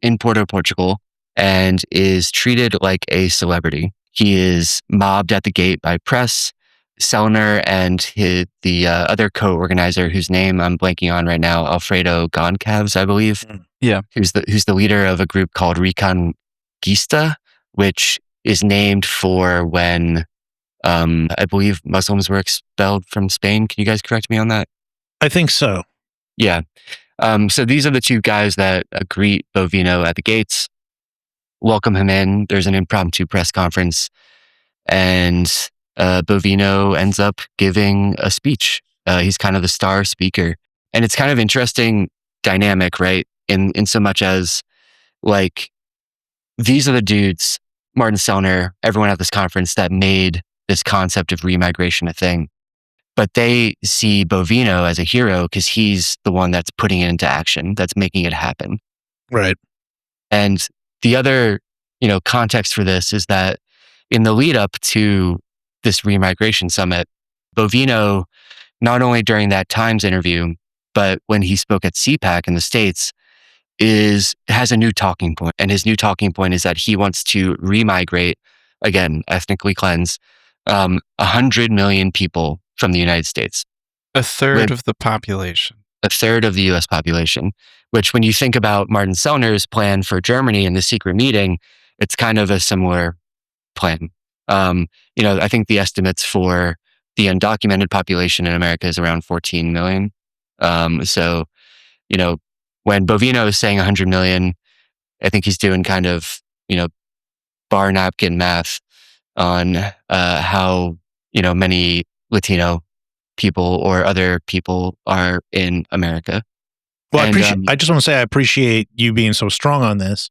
in Porto, Portugal, and is treated like a celebrity. He is mobbed at the gate by press. Sellner and the other co-organizer, whose name I'm blanking on right now, Alfredo Goncalves, I believe. Yeah. Who's the leader of a group called Reconquista, which is named for when I believe Muslims were expelled from Spain. Can you guys correct me on that? I think so. Yeah. So these are the two guys that greet Bovino at the gates, welcome him in. There's an impromptu press conference, and Bovino ends up giving a speech. He's kind of the star speaker. And it's kind of interesting dynamic, right? In so much as, like, these are the dudes, Martin Sellner, everyone at this conference, that made this concept of remigration a thing. But they see Bovino as a hero because he's the one that's putting it into action, that's making it happen. Right. And the other, context for this is that in the lead up to this remigration summit, Bovino, not only during that Times interview, but when he spoke at CPAC in the States, has a new talking point, and his new talking point is that he wants to remigrate, again, ethnically cleanse, 100 million people from the United States. A third of the population. A third of the U.S. population, which when you think about Martin Sellner's plan for Germany in the secret meeting, it's kind of a similar plan. I think the estimates for the undocumented population in America is around 14 million. So, when Bovino is saying 100 million, I think he's doing kind of, bar napkin math on how, many Latino people or other people are in America. Well, I just want to say I appreciate you being so strong on this.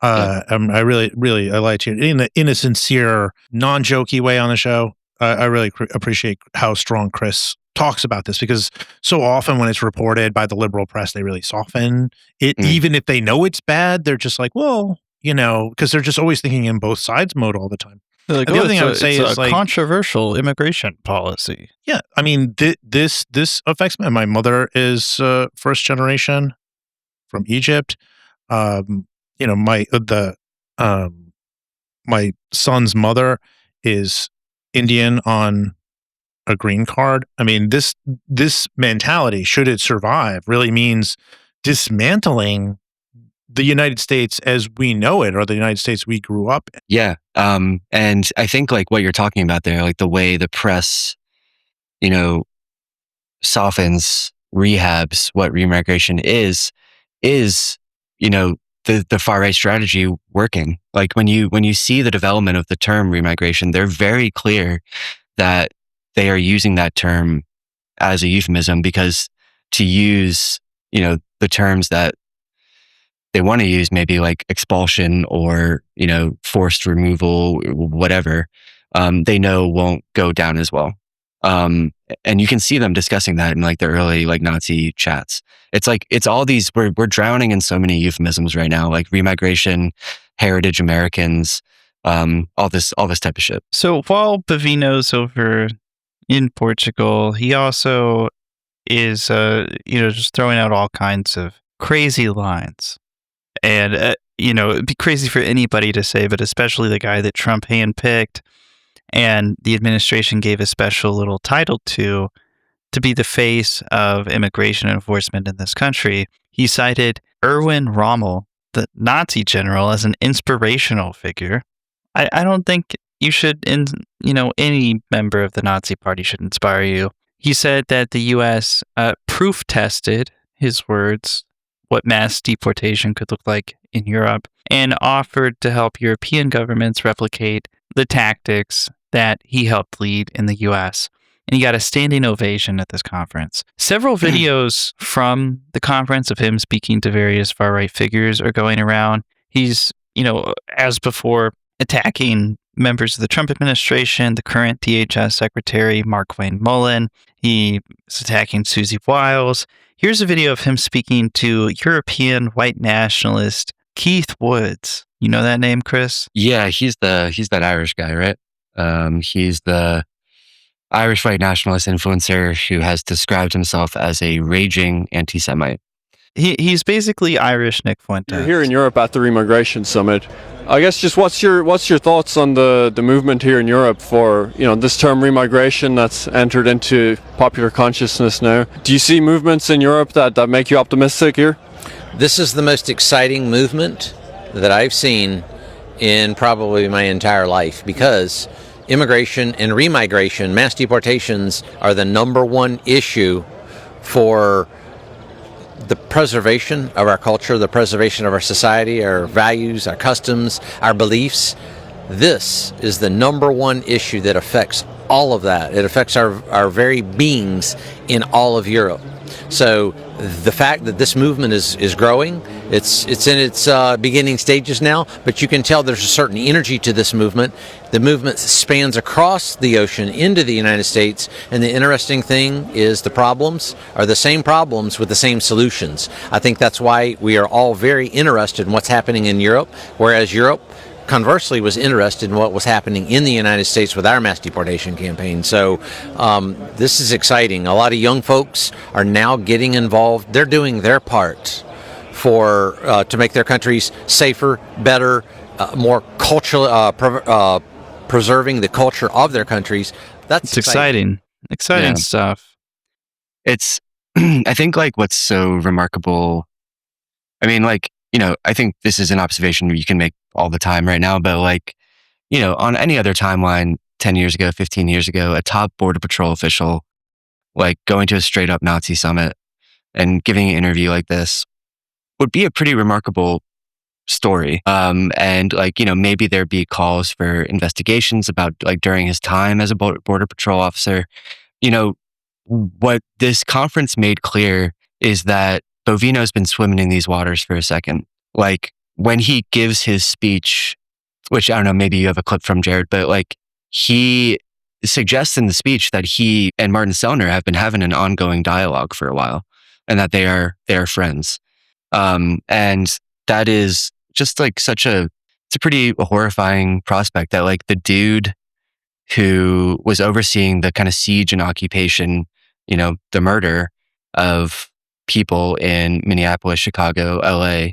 I really I like you in a sincere, non-jokey way on the show. I really appreciate how strong Chris talks about this, because so often when it's reported by the liberal press, they really soften it. Even if they know it's bad, they're just like, well, because they're just always thinking in both sides mode all the time. Like, the other thing I would say is, like, controversial immigration policy. Yeah, I mean, this affects me. My mother is first generation from Egypt. My son's mother is Indian on a green card. I mean, this mentality, should it survive, really means dismantling the United States as we know it, or the United States we grew up in. Yeah. And I think like what you're talking about there, like the way the press, softens, rehabs what remigration is, the far right strategy working. Like when you see the development of the term remigration, they're very clear that they are using that term as a euphemism, because to use, the terms that they want to use, maybe like expulsion or, forced removal, whatever, they know won't go down as well. And you can see them discussing that in like the early like Nazi chats. It's like, it's all these, we're drowning in so many euphemisms right now, like remigration, heritage Americans, all this type of shit. So while Bovino's over in Portugal, he also is, just throwing out all kinds of crazy lines. And, it'd be crazy for anybody to say, but especially the guy that Trump handpicked and the administration gave a special little title to be the face of immigration enforcement in this country. He cited Erwin Rommel, the Nazi general, as an inspirational figure. I don't think you should, any member of the Nazi party should inspire you. He said that the U.S. Proof tested, his words, what mass deportation could look like in Europe, and offered to help European governments replicate the tactics that he helped lead in the U.S. And he got a standing ovation at this conference. Several videos from the conference of him speaking to various far-right figures are going around. He's, as before, attacking members of the Trump administration, the current DHS Secretary, Mark Wayne Mullen. He is attacking Susie Wiles. Here's a video of him speaking to European white nationalist Keith Woods. You know that name, Chris? Yeah, he's that Irish guy, right? He's the Irish white nationalist influencer who has described himself as a raging anti-Semite. He's basically Irish Nick Fuentes. You're here in Europe at the Remigration Summit. I guess just what's your thoughts on the movement here in Europe for this term remigration that's entered into popular consciousness now? Do you see movements in Europe that make you optimistic here? This is the most exciting movement that I've seen in probably my entire life, because immigration and remigration, mass deportations, are the number one issue for the preservation of our culture, the preservation of our society, our values, our customs, our beliefs. This is the number one issue that affects all of that. It affects our very beings in all of Europe. So the fact that this movement is growing, it's in its beginning stages now, but you can tell there's a certain energy to this movement. The movement spans across the ocean into the United States, and the interesting thing is the problems are the same problems with the same solutions. I think that's why we are all very interested in what's happening in Europe, whereas Europe conversely was interested in what was happening in the United States with our mass deportation campaign. So this is exciting. A lot of young folks are now getting involved. They're doing their part for to make their countries safer, better, more cultural, preserving the culture of their countries. That's exciting stuff. It's, I think like what's so remarkable, I mean, like, I think this is an observation you can make all the time right now, but like, on any other timeline, 10 years ago, 15 years ago, a top Border Patrol official, like going to a straight up Nazi summit and giving an interview like this would be a pretty remarkable story. And like, maybe there'd be calls for investigations about like during his time as a Border Patrol officer. What this conference made clear is that Bovino's been swimming in these waters for a second. Like when he gives his speech, which I don't know, maybe you have a clip from Jared, but like he suggests in the speech that he and Martin Sellner have been having an ongoing dialogue for a while and that they are friends. And that is just like it's a pretty horrifying prospect that like the dude who was overseeing the kind of siege and occupation, the murder of people in Minneapolis, Chicago, LA,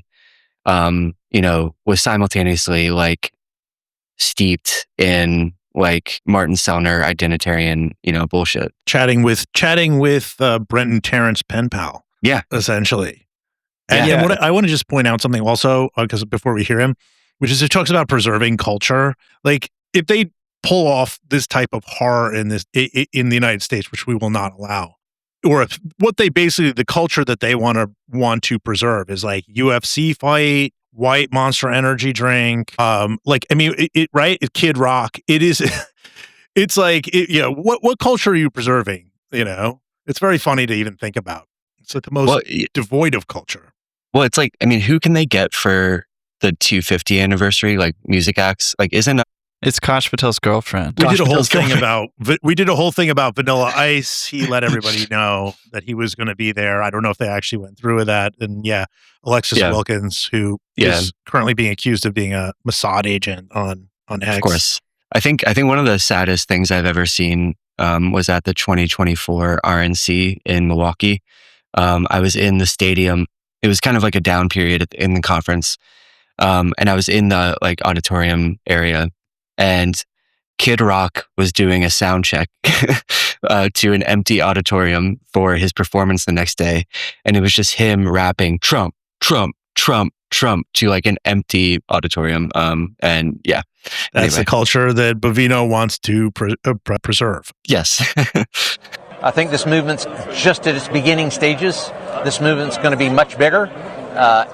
was simultaneously like steeped in like Martin Sellner identitarian, bullshit. Chatting with Brent and Terrence pen pal. Yeah. Essentially. And I want to just point out something also, because before we hear him, which is it talks about preserving culture. Like if they pull off this type of horror in the United States, which we will not allow, or if what they basically, the culture that they want to preserve is like UFC fight, white Monster Energy drink, like, I mean, right? Kid Rock. It is, it's like, what culture are you preserving? It's very funny to even think about. It's like the most devoid of culture. Well, it's like, I mean, who can they get for the 250 anniversary, like music acts? Like, it's Kosh Patel's girlfriend. We did a whole thing about Vanilla Ice. He let everybody know that he was going to be there. I don't know if they actually went through with that. And Alexis Wilkins, who is currently being accused of being a Mossad agent on X. Of course. I think one of the saddest things I've ever seen was at the 2024 RNC in Milwaukee. I was in the stadium. It was kind of like a down period in the conference. And I was in the like auditorium area, and Kid Rock was doing a sound check to an empty auditorium for his performance the next day. And it was just him rapping Trump, Trump, Trump, Trump to like an empty auditorium. And yeah. That's the culture that Bovino wants to preserve. Yes. I think this movement's just at its beginning stages. This movement's going to be much bigger.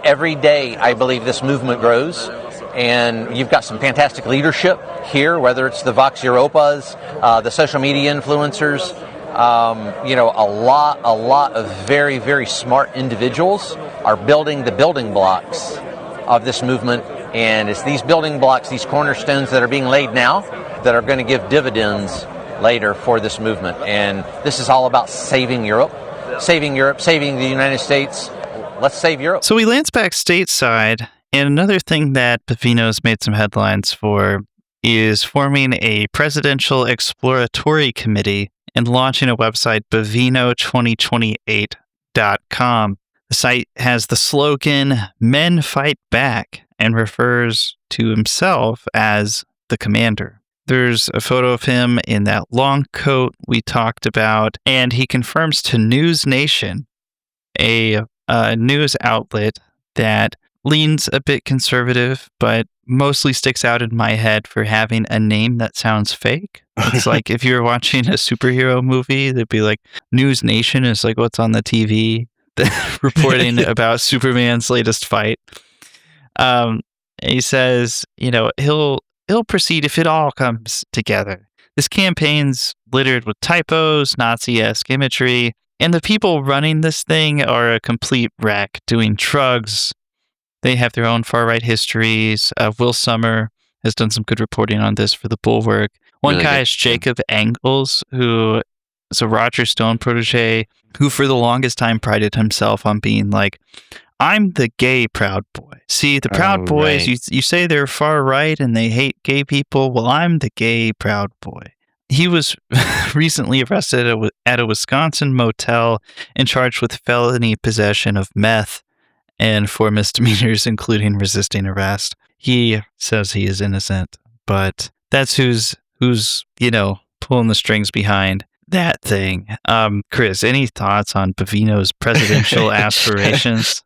Every day, I believe this movement grows. And you've got some fantastic leadership here, whether it's the Vox Europas, the social media influencers, a lot of very, very smart individuals are building the building blocks of this movement. And it's these building blocks, these cornerstones that are being laid now that are going to give dividends later for this movement. And this is all about saving Europe, saving the United States. Let's save Europe. So he lands back stateside. And another thing that Bovino's made some headlines for is forming a presidential exploratory committee and launching a website, bovino2028.com. The site has the slogan, "Men Fight Back," and refers to himself as the commander. There's a photo of him in that long coat we talked about, and he confirms to News Nation, a news outlet that leans a bit conservative, but mostly sticks out in my head for having a name that sounds fake. It's like if you're watching a superhero movie, they'd be like, News Nation is like what's on the TV, reporting about Superman's latest fight. He says, he'll proceed if it all comes together. This campaign's littered with typos, Nazi-esque imagery, and the people running this thing are a complete wreck, doing drugs. They have their own far-right histories. Will Sommer has done some good reporting on this for the Bulwark. One really guy is Jacob Engels, who is a Roger Stone protege, who for the longest time prided himself on being like, I'm the gay Proud Boy. See, the Proud Boys, right. you say they're far right and they hate gay people. Well, I'm the gay Proud Boy. He was recently arrested at a Wisconsin motel and charged with felony possession of meth and 4 misdemeanors, including resisting arrest. He says he is innocent, but that's who's pulling the strings behind that thing. Chris, any thoughts on Bovino's presidential aspirations?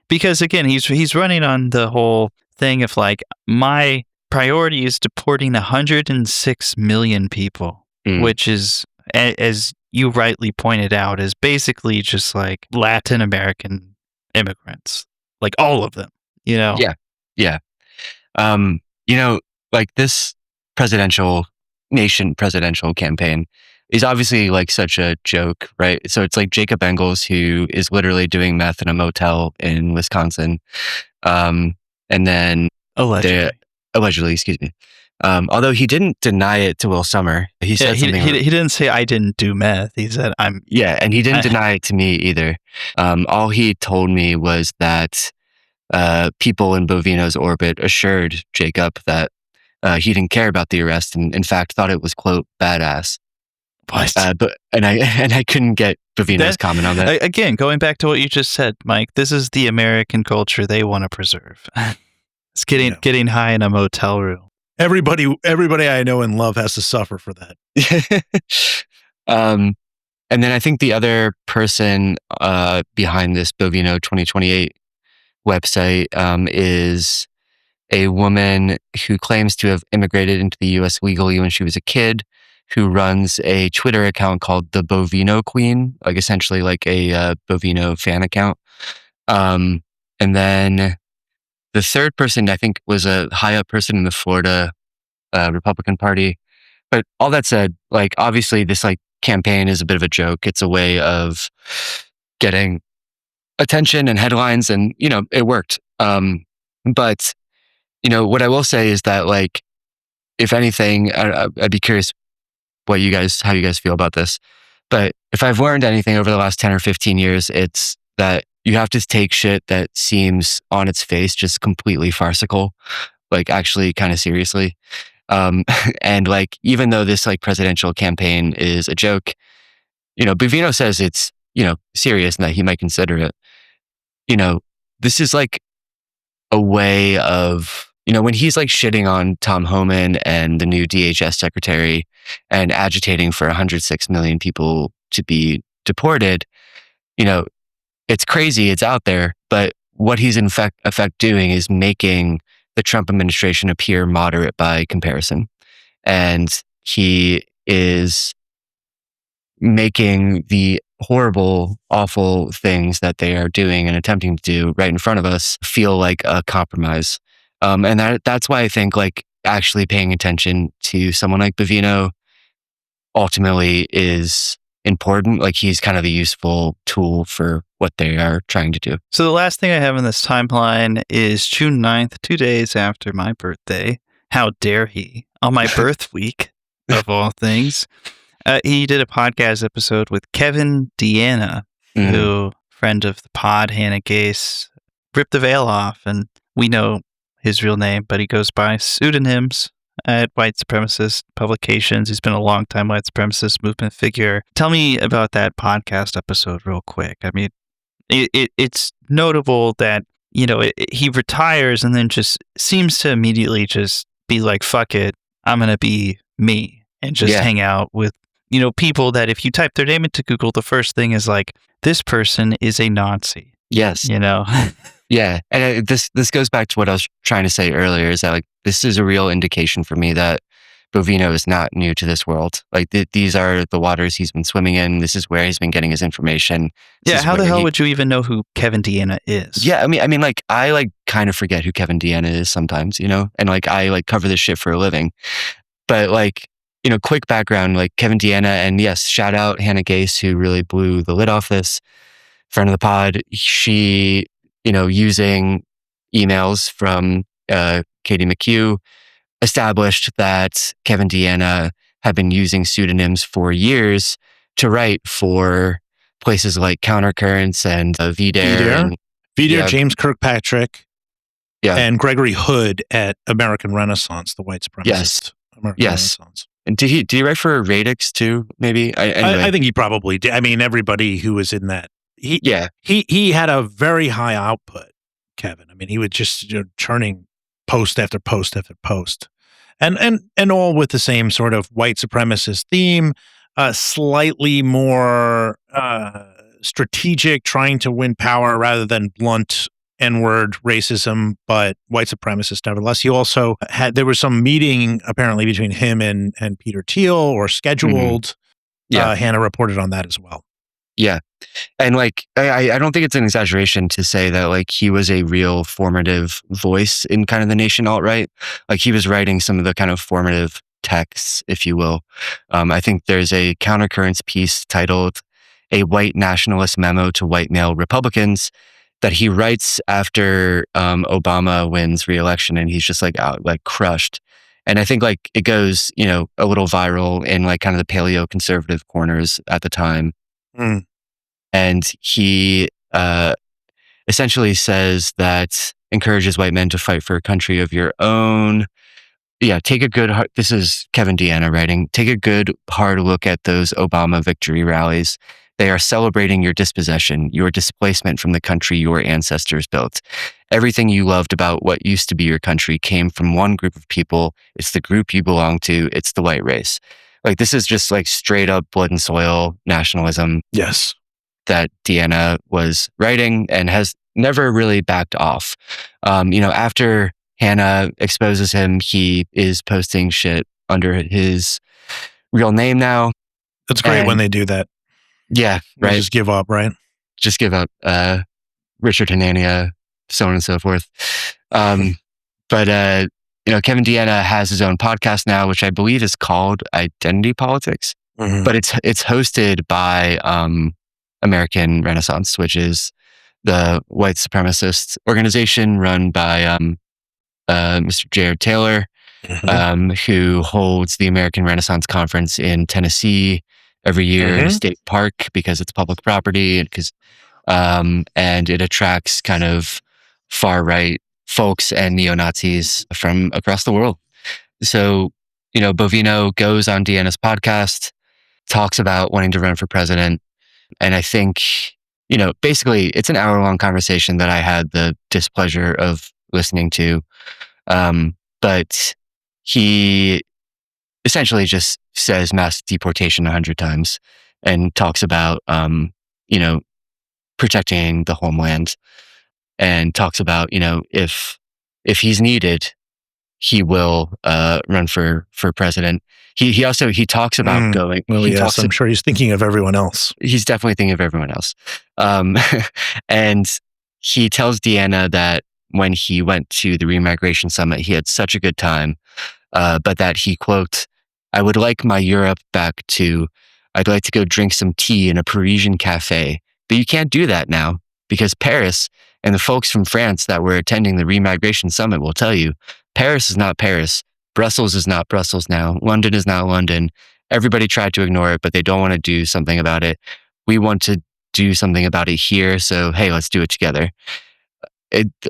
Because again, he's running on the whole thing of like, my priority is deporting 106 million people, which is, as you rightly pointed out, is basically just like Latin American immigrants, like all of them, Yeah. Yeah. Like this presidential campaign is obviously like such a joke, right? So it's like Jacob Engels, who is literally doing meth in a motel in Wisconsin. And then allegedly, excuse me. Although he didn't deny it to Will Sommer. He said something. He didn't say I didn't do meth. He said I'm. Yeah, and he didn't deny it to me either. All he told me was that people in Bovino's orbit assured Jacob that he didn't care about the arrest and in fact thought it was, quote, badass. What? And I couldn't get Bovino's comment on that. Again, going back to what you just said, Mike, this is the American culture they want to preserve. It's getting high in a motel room. Everybody I know and love has to suffer for that. And then I think the other person behind this Bovino 2028 website is a woman who claims to have immigrated into the U.S. legally when she was a kid, who runs a Twitter account called the Bovino Queen, like essentially like a Bovino fan account. And then the third person, I think, was a high up person in the Florida Republican Party. But all that said, like obviously this like campaign is a bit of a joke. It's a way of getting attention and headlines, and it worked. But what I will say is that, like, if anything, I'd be curious how you guys feel about this. But if I've learned anything over the last 10 or 15 years, it's that you have to take shit that seems on its face just completely farcical, like actually kind of seriously. And like, even though this like presidential campaign is a joke, Bovino says it's, serious and that he might consider it. This is like a way of, when he's like shitting on Tom Homan and the new DHS secretary and agitating for 106 million people to be deported, it's crazy, it's out there, but what he's in effect doing is making the Trump administration appear moderate by comparison. And he is making the horrible, awful things that they are doing and attempting to do right in front of us feel like a compromise. And that's why I think like actually paying attention to someone like Bovino ultimately is important. Like he's kind of the useful tool for what they are trying to do. So the last thing I have in this timeline is June 9th, 2 days after my birthday. How dare he? On my birth week, of all things. He did a podcast episode with Kevin Deanna, who, friend of the pod, Hannah Gase, ripped the veil off, and we know his real name, but he goes by pseudonyms at white supremacist publications. He's been a long-time white supremacist movement figure. Tell me about that podcast episode real quick. I mean, it's notable that, he retires and then just seems to immediately just be like, fuck it, I'm going to be me and just hang out with, people that if you type their name into Google, the first thing is like, this person is a Nazi. Yes. Yeah. And this goes back to what I was trying to say earlier, is that like, this is a real indication for me that Bovino is not new to this world. Like these are the waters he's been swimming in. This is where he's been getting his information. How the hell would you even know who Kevin Deanna is? Yeah. I mean, like I like kind of forget who Kevin Deanna is sometimes, and like I like cover this shit for a living, but like, quick background, like Kevin Deanna, and yes, shout out Hannah Gase, who really blew the lid off this, friend of the pod. She, using emails from Katie McHugh, established that Kevin Deanna had been using pseudonyms for years to write for places like Countercurrents and VDare. James Kirkpatrick, and Gregory Hood at American Renaissance, the white supremacist. American Renaissance. And did he write for Radix too? Maybe. Anyway. I think he probably did. I mean, everybody who was in that. He had a very high output. Kevin. I mean, he was just churning post after post after post, and all with the same sort of white supremacist theme, slightly more strategic, trying to win power rather than blunt N-word racism, but white supremacist nevertheless. He also there was some meeting apparently between him and Peter Thiel, or scheduled. Yeah. Hannah reported on that as well. Yeah. And like, I don't think it's an exaggeration to say that like he was a real formative voice in kind of the nation alt-right. Like he was writing some of the kind of formative texts, if you will. I think there's a countercurrents piece titled "A White Nationalist Memo to White Male Republicans" that he writes after Obama wins re-election, and he's just like out, like crushed. And I think like it goes, a little viral in like kind of the paleo conservative corners at the time. Mm. And he essentially says that encourages white men to fight for a country of your own. Yeah, this is Kevin Deanna writing. Take a good hard look at those Obama victory rallies. They are celebrating your dispossession, your displacement from the country your ancestors built. Everything you loved about what used to be your country came from one group of people. It's the group you belong to. It's the white race. Like this is just like straight up blood and soil nationalism. Yes. That Deanna was writing and has never really backed off. After Hannah exposes him, he is posting shit under his real name now. It's great when they do that. Yeah, right. Just give up, right? Just give up. Richard Hanania, so on and so forth. But Kevin Deanna has his own podcast now, which I believe is called Identity Politics. Mm-hmm. But it's hosted by American Renaissance, which is the white supremacist organization run by Mr. Jared Taylor, who holds the American Renaissance Conference in Tennessee every year in a state park because it's public property, and it attracts kind of far right folks and neo-Nazis from across the world. So, Bovino goes on Deanna's podcast, talks about wanting to run for president. And I think, basically it's an hour-long conversation that I had the displeasure of listening to. But he essentially just says mass deportation 100 times and talks about, protecting the homeland, and talks about, if he's needed, he will run for president. He talks about going. Well, yes, I'm sure he's thinking of everyone else. He's definitely thinking of everyone else. And he tells Deanna that when he went to the Remigration Summit, he had such a good time, but that he, quote, "I would like my Europe back too. I'd like to go drink some tea in a Parisian cafe. But you can't do that now because Paris, and the folks from France that were attending the Remigration Summit will tell you, Paris is not Paris. Brussels is not Brussels now. London is not London. Everybody tried to ignore it, but they don't want to do something about it. We want to do something about it here. So, hey, let's do it together."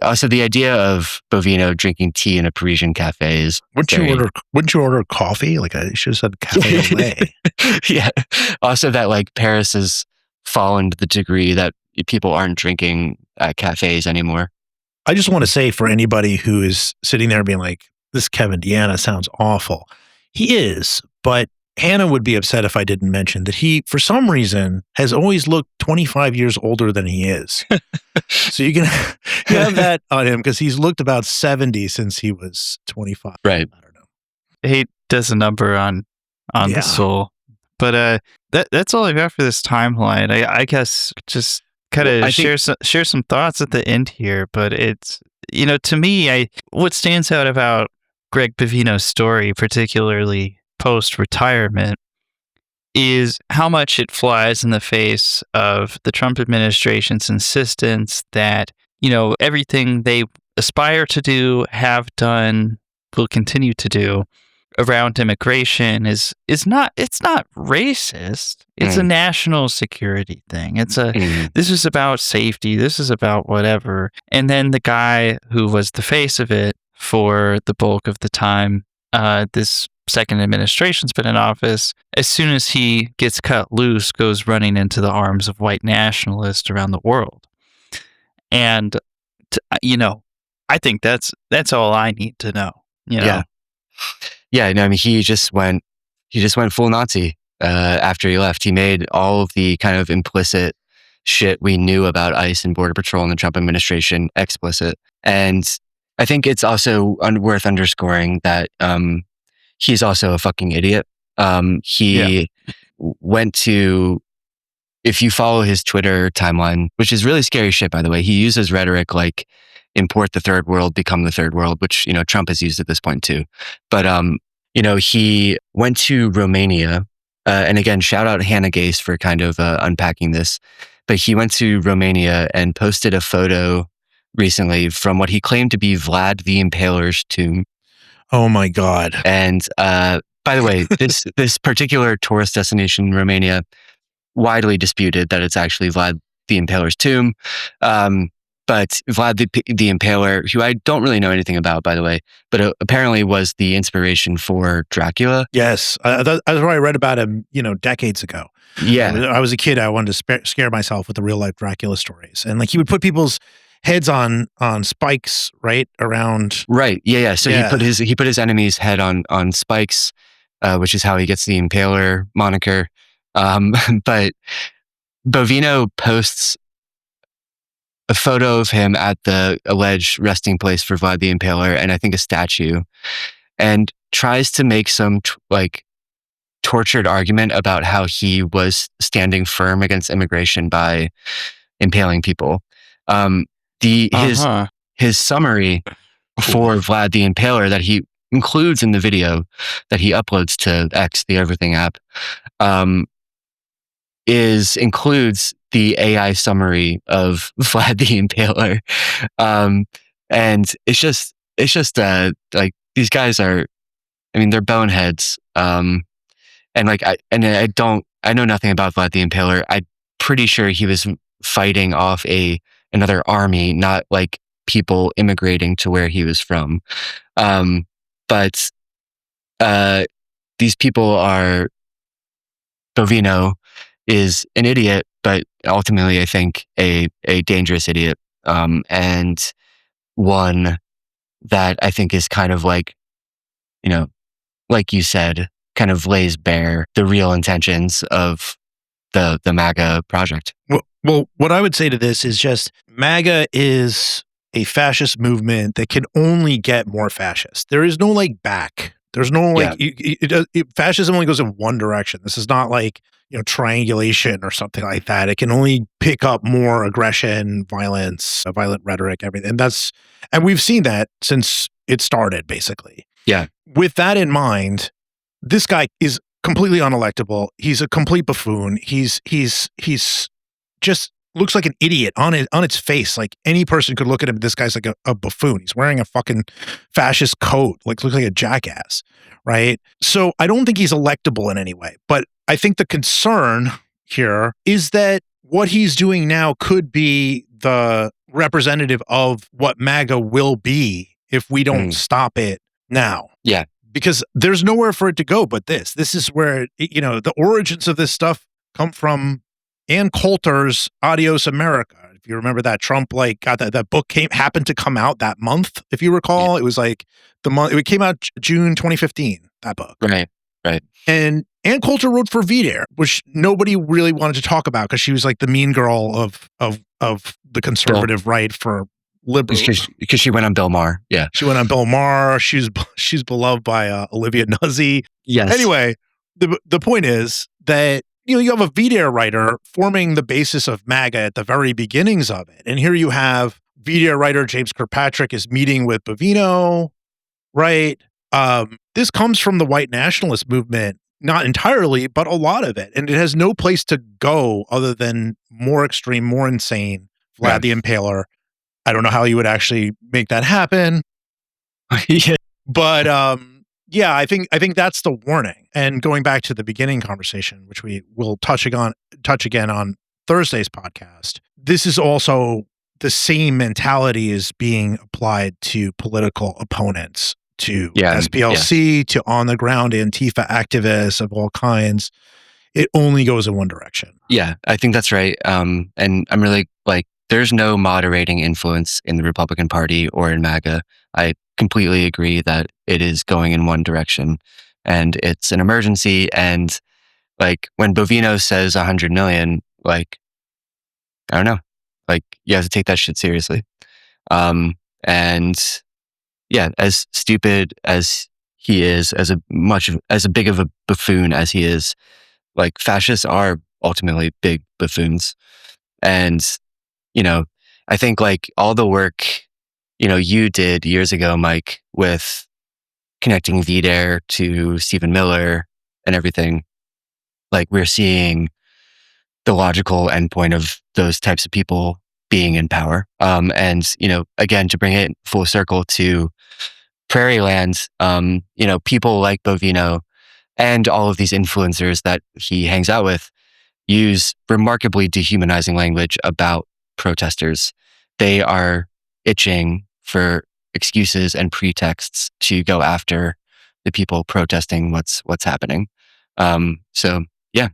Also, the idea of Bovino drinking tea in a Parisian cafe is Wouldn't you order coffee? Like I should have said cafe au lait. Yeah. Also, that like Paris has fallen to the degree that people aren't drinking at cafes anymore. I just want to say, for anybody who is sitting there being like, "This Kevin Deanna sounds awful," he is, but Hannah would be upset if I didn't mention that he, for some reason, has always looked 25 years older than he is. So you have that on him because he's looked about 70 since he was 25. Right. I don't know. He does a number on the soul. But that's all I got for this timeline. I guess just kind of share some thoughts at the end here. But it's, to me, what stands out about Greg Bovino's story, particularly post-retirement, is how much it flies in the face of the Trump administration's insistence that, everything they aspire to do, have done, will continue to do around immigration is not racist. It's a national security thing. This is about safety. This is about whatever. And then the guy who was the face of it for the bulk of the time, this second administration's been in office, as soon as he gets cut loose, goes running into the arms of white nationalists around the world. And I think that's all I need to know. Yeah. No, I mean, he just went full Nazi after he left. He made all of the kind of implicit shit we knew about ICE and Border Patrol in the Trump administration explicit. And I think it's also worth underscoring that he's also a fucking idiot. He went to, if you follow his Twitter timeline, which is really scary shit, by the way, he uses rhetoric like import the third world, become the third world, which, Trump has used at this point too. But, he went to Romania, and again, shout out Hannah Gase for kind of unpacking this, but he went to Romania and posted a photo recently from what he claimed to be Vlad the Impaler's tomb. Oh my God. And, by the way, this particular tourist destination in Romania, widely disputed that it's actually Vlad the Impaler's tomb. But Vlad the Impaler, who I don't really know anything about, by the way, but apparently was the inspiration for Dracula. Yes. That's where I read about him, decades ago. Yeah. I was a kid. I wanted to scare myself with the real life Dracula stories. And like he would put people's heads on spikes right around. Right. Yeah. So he put his enemy's head on spikes, which is how he gets the Impaler moniker. But Bovino posts a photo of him at the alleged resting place for Vlad the Impaler, and I think a statue, and tries to make some tortured argument about how he was standing firm against immigration by impaling people. His summary for Vlad the Impaler that he includes in the video that he uploads to X, the Everything app, includes the AI summary of Vlad the Impaler. And it's just like these guys are, they're boneheads. I know nothing about Vlad the Impaler. I'm pretty sure he was fighting off another army, not like people immigrating to where he was from. But these people are, Bovino is an idiot, but ultimately I think a dangerous idiot, and one that I think is kind of like you said, kind of lays bare the real intentions of the MAGA project. Well, what I would say to this is just MAGA is a fascist movement that can only get more fascist. There is no back. There's no fascism only goes in one direction. This is not like triangulation or something like that. It can only pick up more aggression, violence, violent rhetoric, everything. And we've seen that since it started, basically. Yeah. With that in mind, this guy is completely unelectable. He's a complete buffoon. He's just looks like an idiot on its face. Like any person could look at him. This guy's like a buffoon. He's wearing a fucking fascist coat. Looks like a jackass, right? So I don't think he's electable in any way. But I think the concern here is that what he's doing now could be the representative of what MAGA will be if we don't stop it now. Yeah. Because there's nowhere for it to go but this. This is where, the origins of this stuff come from Ann Coulter's Adios America. If you remember that, Trump got that book happened to come out that month. If you recall, it was like the month, it came out June 2015, that book. Right. And Ann Coulter wrote for VDare, which nobody really wanted to talk about because she was like the mean girl of the conservative right for liberals. Because she went on Bill Maher. Yeah. She went on Bill Maher. She's beloved by Olivia Nuzzi. Yes. Anyway, the point is that you have a VDare writer forming the basis of MAGA at the very beginnings of it. And here you have VDare writer James Kirkpatrick is meeting with Bovino, right? This comes from the white nationalist movement, not entirely, but a lot of it. And it has no place to go other than more extreme, more insane Vlad the Impaler. I don't know how you would actually make that happen. Yeah. But I think that's the warning. And going back to the beginning conversation, which we will touch again on Thursday's podcast, this is also the same mentality is being applied to political opponents, to SPLC, to on the ground Antifa activists of all kinds. It only goes in one direction. Yeah, I think that's right. And I'm really there's no moderating influence in the Republican Party or in MAGA. I completely agree that it is going in one direction, and it's an emergency. And like when Bovino says 100 million, like, I don't know, like you have to take that shit seriously. And yeah, as stupid as he is, as big of a buffoon as he is, like fascists are ultimately big buffoons. And, you know, I think like all the work, you know, you did years ago, Mike, with connecting VDare to Stephen Miller and everything, like we're seeing the logical endpoint of those types of people being in power. And, you know, again, to bring it full circle to Prairie Land, you know, people like Bovino and all of these influencers that he hangs out with use remarkably dehumanizing language about protesters. They are itching for excuses and pretexts to go after the people protesting what's happening. So yeah,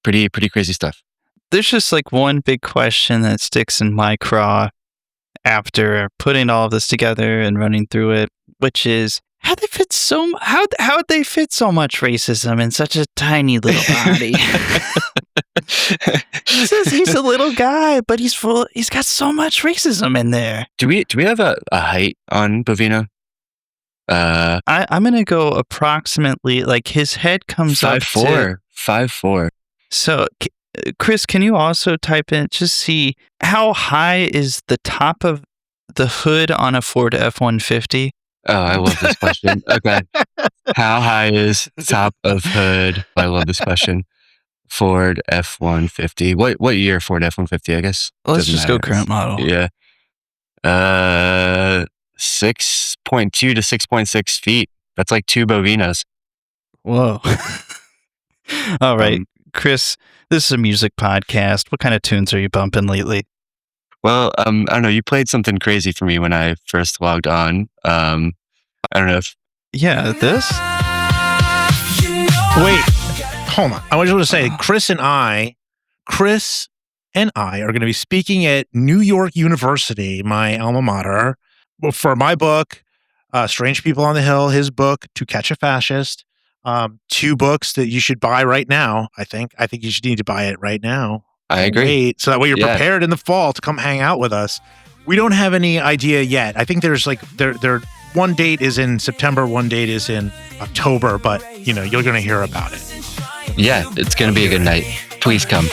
pretty crazy stuff. There's just like one big question that sticks in my craw after putting all of this together and running through it, which is how'd they fit so much racism in such a tiny little body? He says he's a little guy, but he's got so much racism in there. Do we have a height on Bovino? I'm gonna go approximately, like his head comes up to 5'4". So Chris, can you also type in, just see how high is the top of the hood on a Ford F-150? Oh, I love this question. Okay. How high is top of hood? I love this question. Ford F-150. What year Ford F-150, I guess? Let's just go current model. Yeah. 6.2 to 6.6 feet. That's like 2 Bovinos. Whoa. All right. Chris, this is a music podcast. What kind of tunes are you bumping lately? Well, I don't know. You played something crazy for me when I first logged on. I don't know if... Yeah, this? Wait, hold on. I just want to say, Chris and I are going to be speaking at New York University, my alma mater, for my book, Strange People on the Hill, his book, To Catch a Fascist. 2 books that you should buy right now. I think you should need to buy it right now. I agree. So that way you're prepared in the fall to come hang out with us. We don't have any idea yet. I think there's like there one date is in September, one date is in October, but you know, you're going to hear about it. Yeah, it's going to be a good night. Please come.